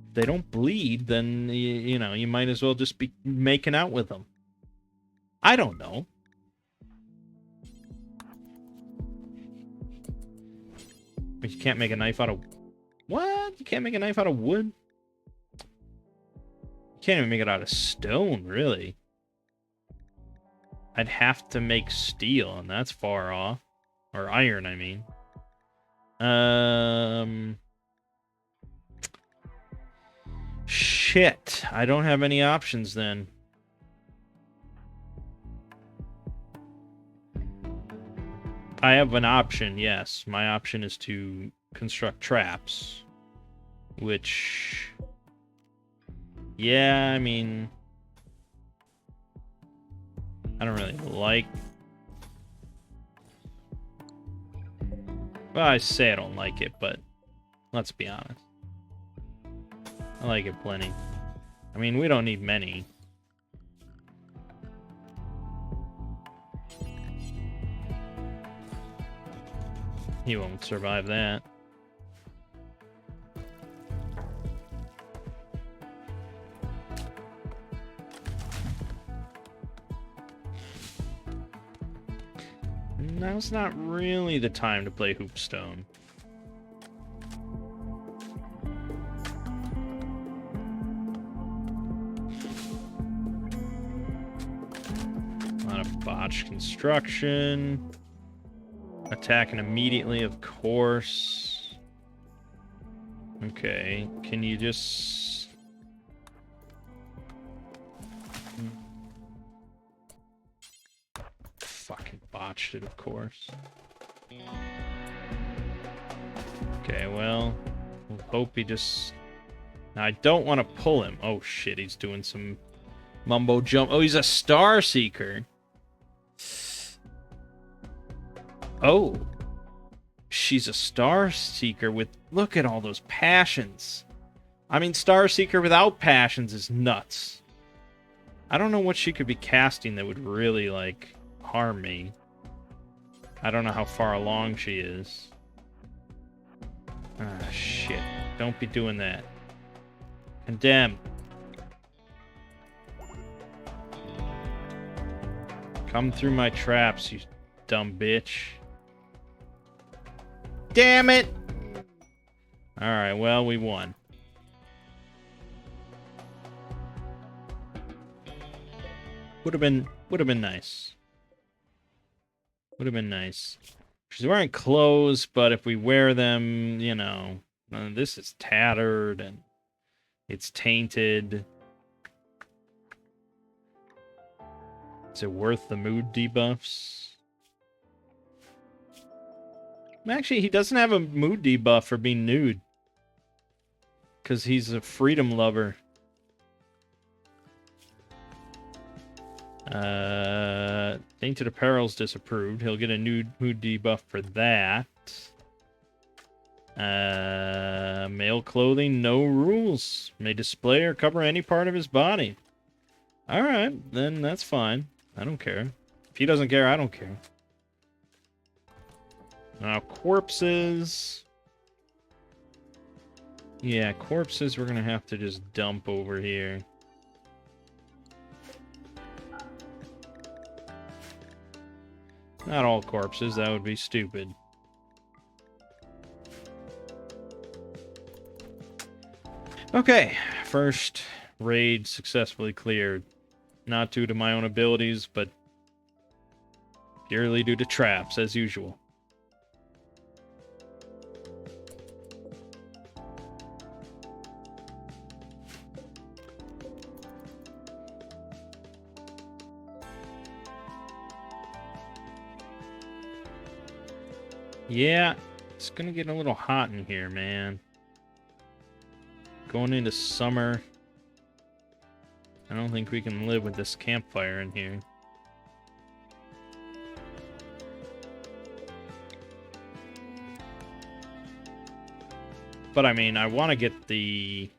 If they don't bleed, then, you know, you might as well just be making out with them. I don't know. But you can't make a knife out of... What? You can't make a knife out of wood? You can't even make it out of stone, really. I'd have to make steel, and that's far off. Or iron, I mean. Shit. I don't have any options then. I have an option, yes. My option is to construct traps. Which... Yeah, I mean, I don't really like... Well, I say I don't like it, but let's be honest. I like it plenty. I mean, we don't need many. He won't survive that. Now's not really the time to play Hoopstone. A lot of botched construction. Attacking immediately, of course. Okay, can you just... Fucking botched it, of course. Okay, well, we'll hope he just... Now, I don't want to pull him. Oh, shit, he's doing some mumbo jump. Oh, he's a Star Seeker. Oh. She's a Star Seeker with... Look at all those passions. I mean, Star Seeker without passions is nuts. I don't know what she could be casting that would really, like, harm me. I don't know how far along she is. Ah, shit. Don't be doing that. Condemn. Come through my traps, you dumb bitch. Damn it! Alright, well, we won. Would have been nice. Would have been nice. She's wearing clothes, but if we wear them, you know, this is tattered and it's tainted. Is it worth the mood debuffs? Actually, he doesn't have a mood debuff for being nude. Because he's a freedom lover. Tainted Apparel's disapproved. He'll get a nude mood debuff for that. Male clothing, no rules. May display or cover any part of his body. Alright, then that's fine. I don't care. If he doesn't care, I don't care. Now, corpses. Yeah, corpses we're gonna have to just dump over here. Not all corpses, that would be stupid. Okay, first raid successfully cleared. Not due to my own abilities, but purely due to traps, as usual. Yeah, it's gonna get a little hot in here, man. Going into summer. I don't think we can live with this campfire in here. But I mean, I want to get the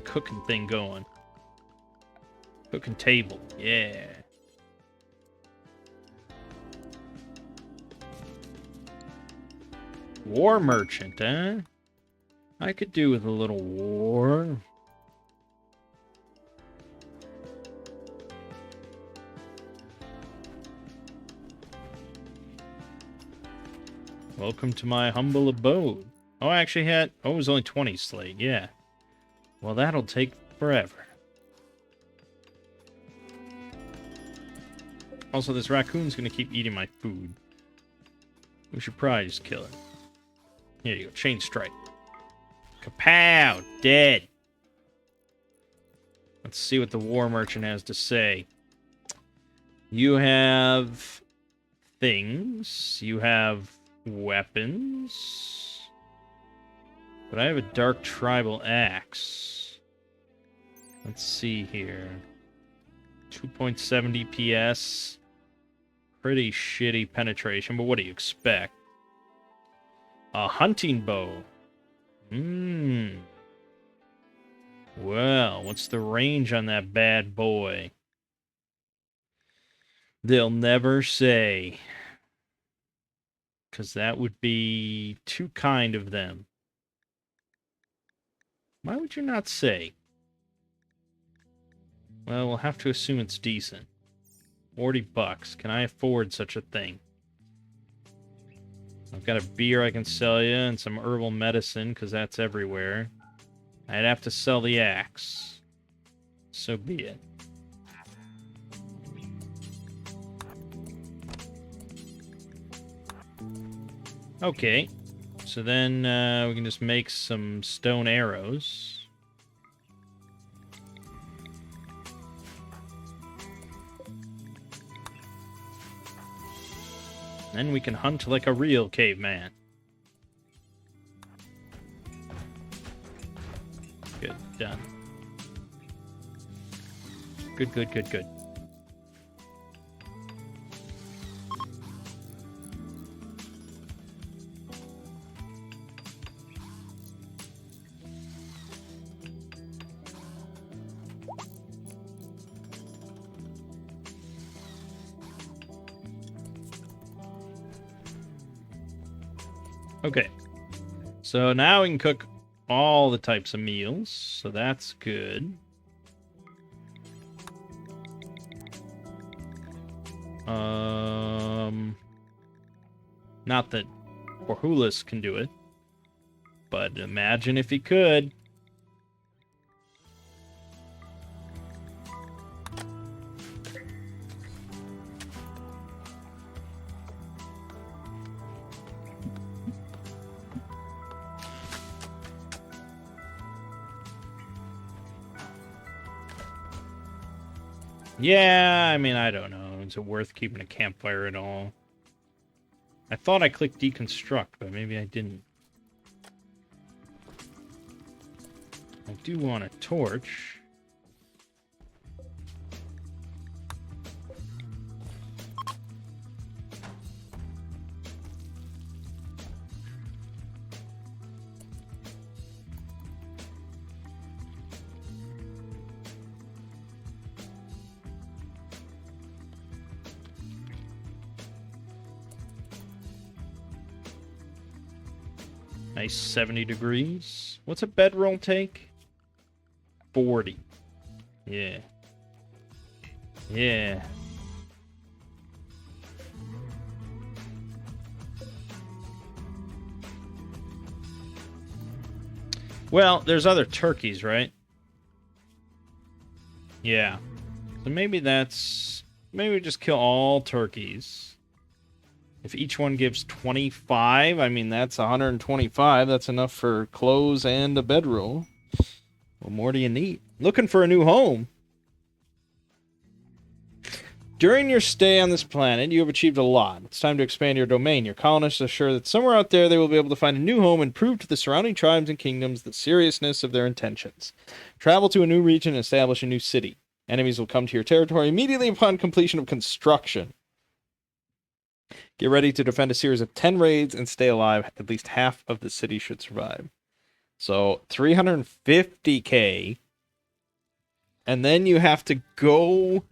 cooking thing going. Cooking table, yeah. War merchant, eh? I could do with a little war. Welcome to my humble abode. Oh, I actually had... Oh, it was only 20 slate, yeah. Well, that'll take forever. Also, this raccoon's gonna keep eating my food. We should probably just kill it. Here you go, chain strike. Kapow! Dead! Let's see what the war merchant has to say. You have... things. You have... weapons. But I have a dark tribal axe. Let's see here. 2.7 DPS. Pretty shitty penetration, but what do you expect? A hunting bow. Well, what's the range on that bad boy? They'll never say. Because that would be too kind of them. Why would you not say? Well, we'll have to assume it's decent. $40. Can I afford such a thing? I've got a beer I can sell you and some herbal medicine, because that's everywhere. I'd have to sell the axe. So be it. Okay. So then we can just make some stone arrows. Then we can hunt like a real caveman. Good, done. Good, good, good, good. Okay, so now we can cook all the types of meals, so that's good. Not that Borhulis can do it, but imagine if he could. Yeah, I mean, I don't know. Is it worth keeping a campfire at all? I thought I clicked deconstruct, but maybe I didn't. I do want a torch. Nice 70 degrees. What's a bedroll take? 40. Yeah. Yeah. Well, there's other turkeys, right? Yeah. So maybe that's... Maybe we just kill all turkeys. If each one gives 25, I mean, that's 125. That's enough for clothes and a bedroll. What more do you need? Looking for a new home. During your stay on this planet, you have achieved a lot. It's time to expand your domain. Your colonists are sure that somewhere out there they will be able to find a new home and prove to the surrounding tribes and kingdoms the seriousness of their intentions. Travel to a new region and establish a new city. Enemies will come to your territory immediately upon completion of construction. Get ready to defend a series of 10 raids and stay alive. At least half of the city should survive. So 350k. And then you have to go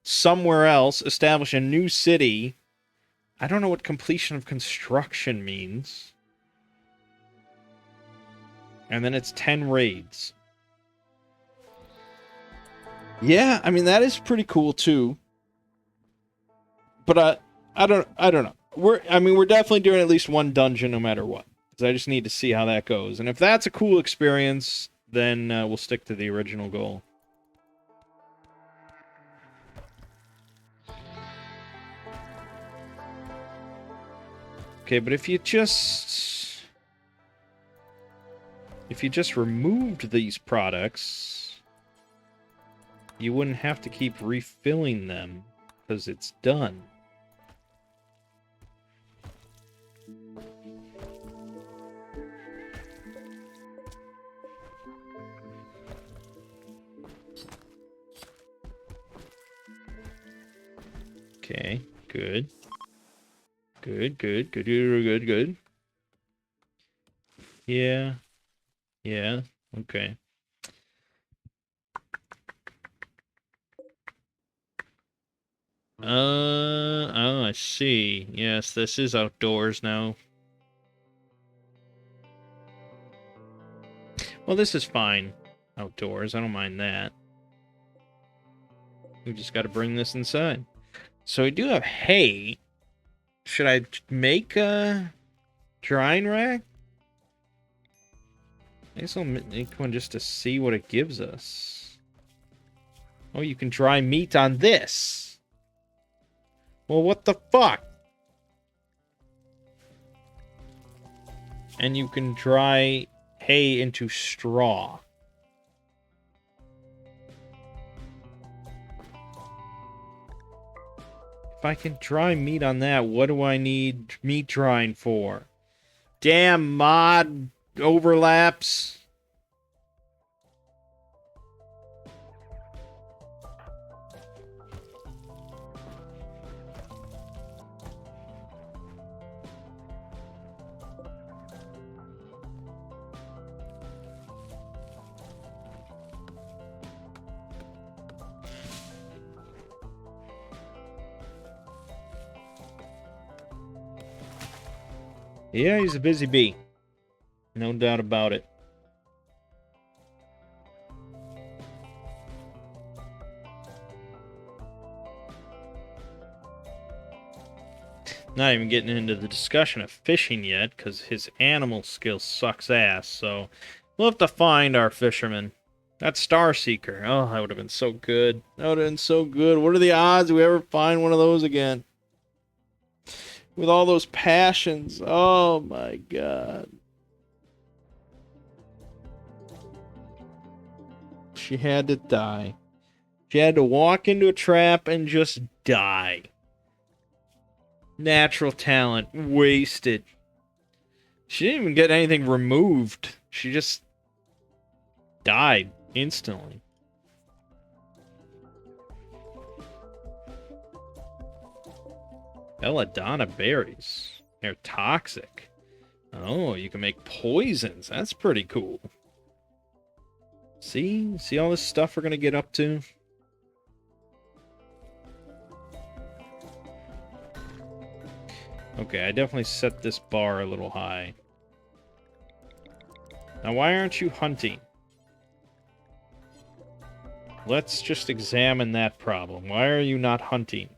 somewhere else, establish a new city. I don't know what completion of construction means. And then it's 10 raids. Yeah, I mean, that is pretty cool too. But I don't know. We're definitely doing at least one dungeon no matter what. Because I just need to see how that goes. And if that's a cool experience, then we'll stick to the original goal. Okay, but if you just removed these products, you wouldn't have to keep refilling them because it's done. Okay, good. Good. Yeah. Yeah. Okay. Oh, I see. Yes, this is outdoors now. Well, this is fine. Outdoors. I don't mind that. We just got to bring this inside. So we do have hay. Should I make a drying rack? I guess I'll make one just to see what it gives us. Oh, you can dry meat on this. Well, what the fuck? And you can dry hay into straw. If I can dry meat on that, what do I need meat drying for? Damn mod overlaps. Yeah, he's a busy bee. No doubt about it. Not even getting into the discussion of fishing yet, because his animal skill sucks ass, so we'll have to find our fisherman. That Star Seeker. Oh, that would have been so good. That would have been so good. What are the odds we ever find one of those again? With all those passions. Oh my god. She had to die. She had to walk into a trap and just die. Natural talent wasted. She didn't even get anything removed. She just died instantly. Belladonna berries. They're toxic. Oh, you can make poisons. That's pretty cool. See? See all this stuff we're gonna get up to? Okay, I definitely set this bar a little high. Now, why aren't you hunting? Let's just examine that problem. Why are you not hunting?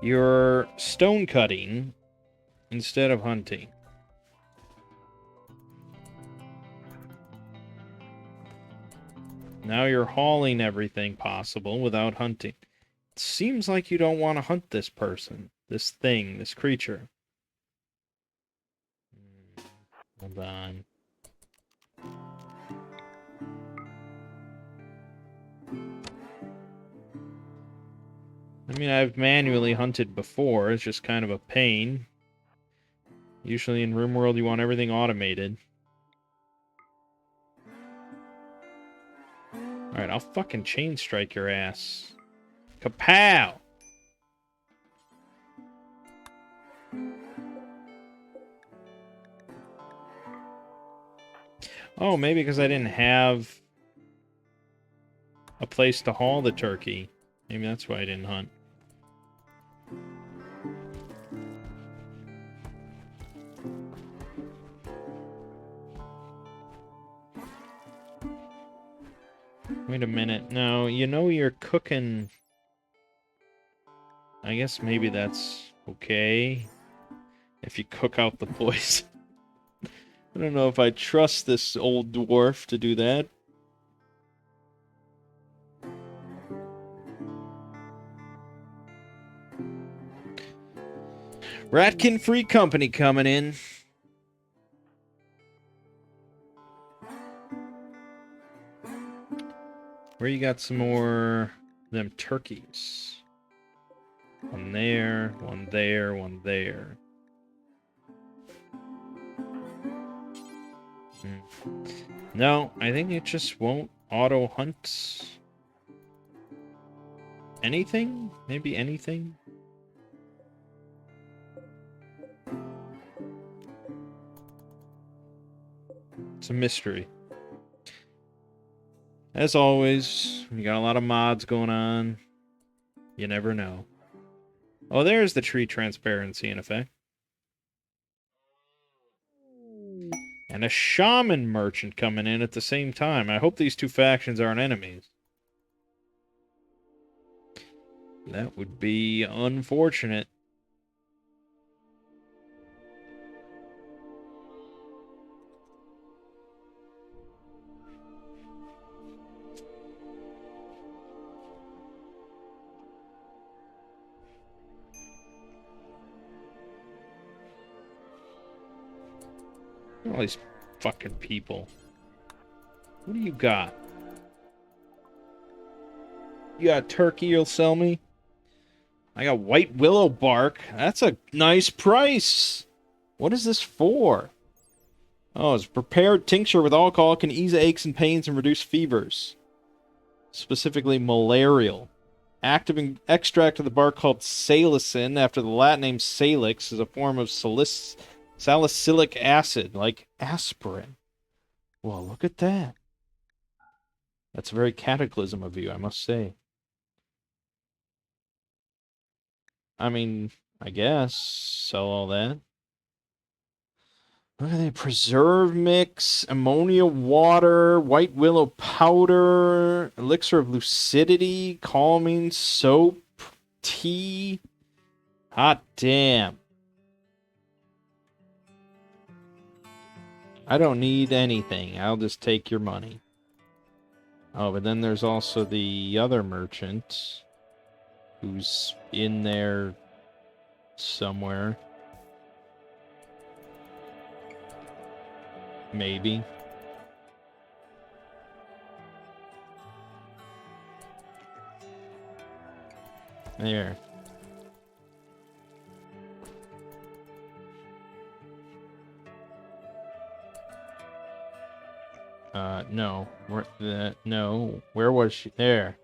You're stone cutting instead of hunting. Now you're hauling everything possible without hunting. It seems like you don't want to hunt this person, this thing, this creature. Hold on. I mean, I've manually hunted before. It's just kind of a pain. Usually in Rimworld, you want everything automated. Alright, I'll fucking chain strike your ass. Kapow! Oh, maybe because I didn't have a place to haul the turkey. Maybe that's why I didn't hunt. Wait a minute. No, you know you're cooking... I guess maybe that's okay. If you cook out the poison. I don't know if I trust this old dwarf to do that. Ratkin Free Company coming in. Where you got some more of them turkeys? One there, one there, one there. No, I think it just won't auto-hunt anything? Maybe anything? It's a mystery. As always, we got a lot of mods going on. You never know. Oh, there's the tree transparency in effect. And a shaman merchant coming in at the same time. I hope these two factions aren't enemies. That would be unfortunate. All these fucking people. What do you got? You got turkey you'll sell me? I got white willow bark. That's a nice price. What is this for? Oh, it's prepared tincture with alcohol can ease aches and pains and reduce fevers. Specifically malarial. Active extract of the bark called salicin, after the Latin name salix, is a form of salicylic acid, like aspirin. Well, look at that. That's a very cataclysm of you, I must say. I mean, I guess, sell all that. Look at that. Preserve mix, ammonia water, white willow powder, elixir of lucidity, calming, soap, tea. Hot damn. I don't need anything. I'll just take your money. Oh, but then there's also the other merchant who's in there somewhere. Maybe. There. No. No. Where was she? There.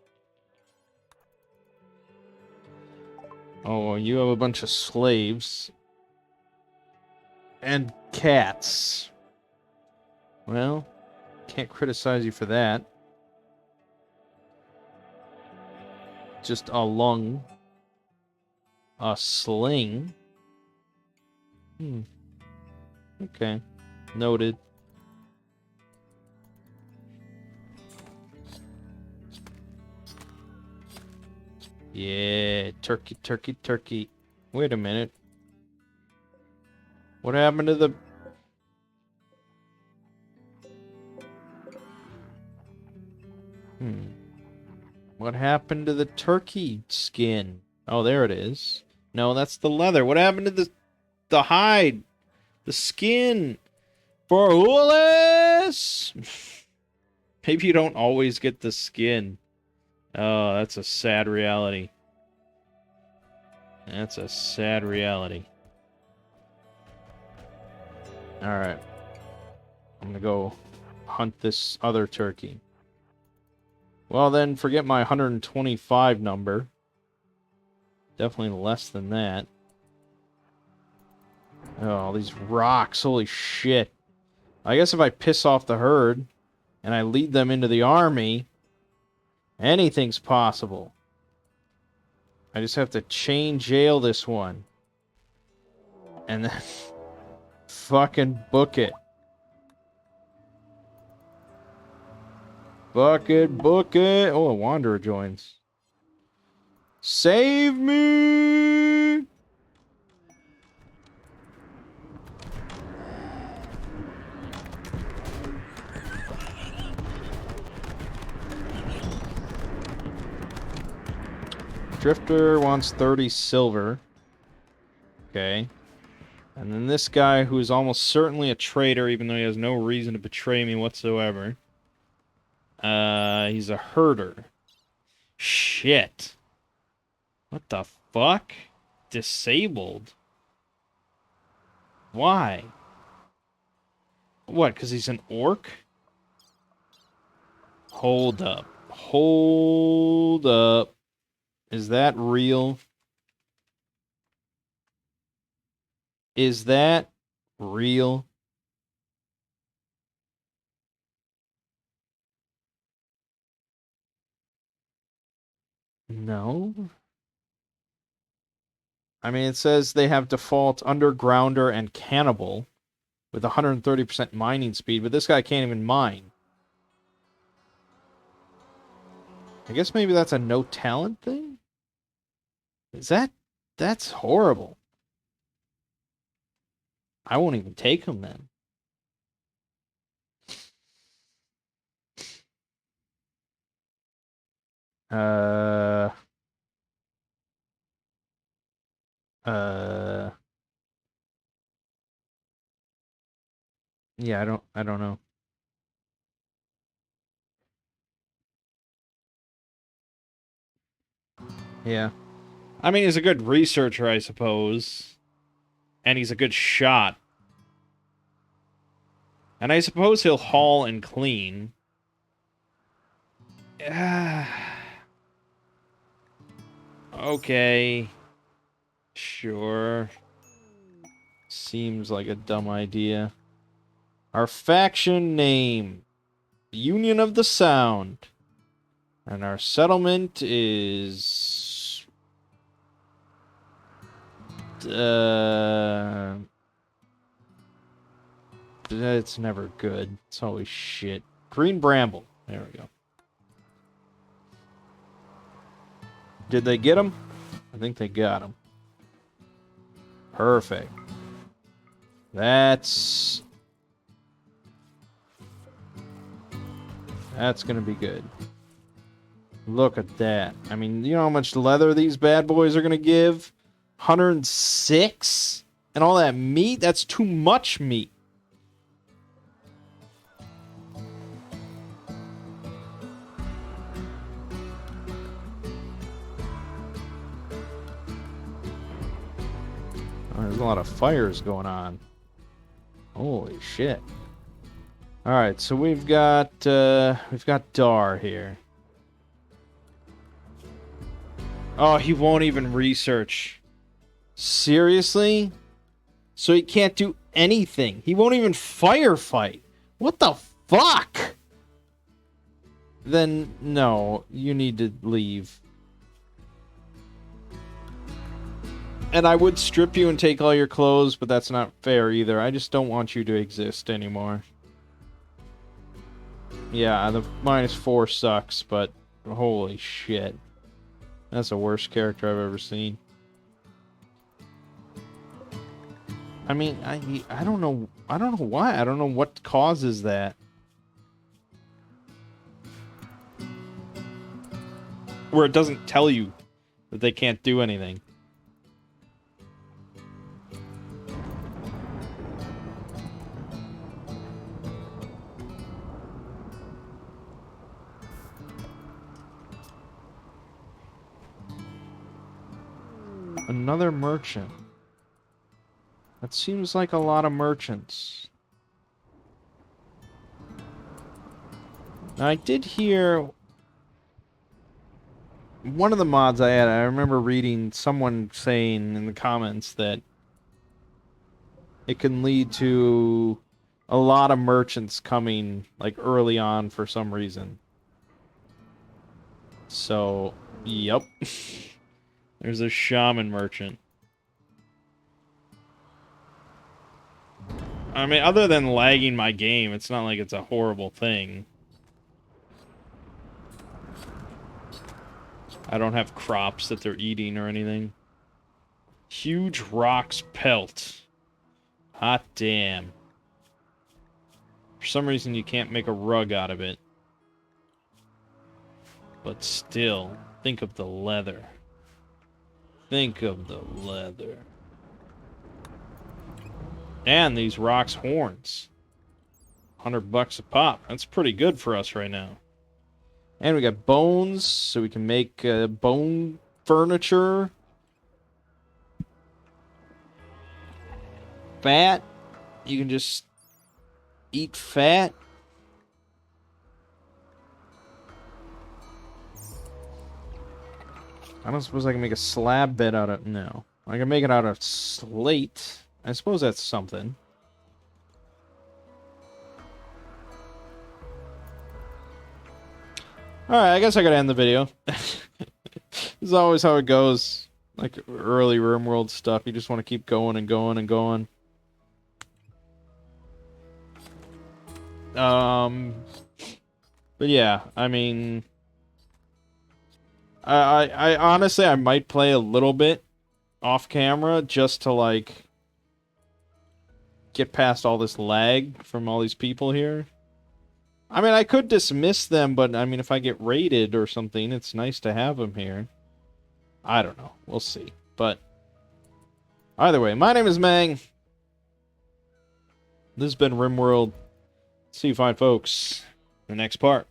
Oh, well, you have a bunch of slaves. And cats. Well, can't criticize you for that. Just a lung. A sling. Okay. Noted. Yeah, turkey, turkey, turkey. Wait a minute. What happened to the... What happened to the turkey skin? Oh, there it is. No, that's the leather. What happened to the hide? The skin? For Hoolis! Maybe you don't always get the skin. Oh, that's a sad reality. That's a sad reality. Alright. I'm gonna go hunt this other turkey. Well then, forget my 125 number. Definitely less than that. Oh, these rocks. Holy shit. I guess if I piss off the herd and I lead them into the army, anything's possible. I just have to chain jail this one. And then fucking book it. Book it, book it. Oh, a wanderer joins. Save me! Drifter wants 30 silver. Okay. And then this guy, who is almost certainly a traitor, even though he has no reason to betray me whatsoever. He's a herder. Shit. What the fuck? Disabled? Why? What, because he's an orc? Hold up. Hold up. Is that real? Is that real? No. I mean, it says they have default undergrounder and cannibal with 130% mining speed, but this guy can't even mine. I guess maybe that's a no talent thing? Is that... That's horrible. I won't even take him then. Uh... Uh... Yeah, I don't know. Yeah. I mean, he's a good researcher, I suppose. And he's a good shot. And I suppose he'll haul and clean. Okay. Sure. Seems like a dumb idea. Our faction name. Union of the Sound. And our settlement is... It's never good. It's always shit. Green Bramble. There we go. Did they get him? I think they got him. Perfect. That's gonna be good. Look at that. I mean, you know how much leather these bad boys are gonna give? 106? And all that meat? That's too much meat. Oh, there's a lot of fires going on. Holy shit. Alright, so we've got Dar here. Oh, he won't even research. Seriously? So he can't do anything. He won't even firefight. What the fuck? Then, no, you need to leave. And I would strip you and take all your clothes, but that's not fair either. I just don't want you to exist anymore. Yeah, the -4 sucks, but holy shit. That's the worst character I've ever seen. I mean, I don't know why. I don't know what causes that. Where it doesn't tell you that they can't do anything. Another merchant. That seems like a lot of merchants. Now, I did hear... One of the mods I had, I remember reading someone saying in the comments that it can lead to a lot of merchants coming, like, early on for some reason. So, yep. There's a shaman merchant. I mean, other than lagging my game, it's not like it's a horrible thing. I don't have crops that they're eating or anything. Huge rocks pelt. Hot damn. For some reason, you can't make a rug out of it. But still, think of the leather. Think of the leather. And these rocks horns. $100 a pop. That's pretty good for us right now. And we got bones, so we can make bone furniture. Fat. You can just Eat fat? I don't suppose I can make a slab bed out of... No. I can make it out of slate. I suppose that's something. Alright, I guess I gotta end the video. This is always how it goes. Like early Rimworld stuff. You just want to keep going and going and going. But yeah, I mean... I honestly, I might play a little bit off camera just to, like, get past all this lag from all these people here. I mean, I could dismiss them, but, I mean, if I get raided or something, it's nice to have them here. I don't know. We'll see. But, either way, my name is Mangg. This has been Rimworld. See you fine folks in the next part.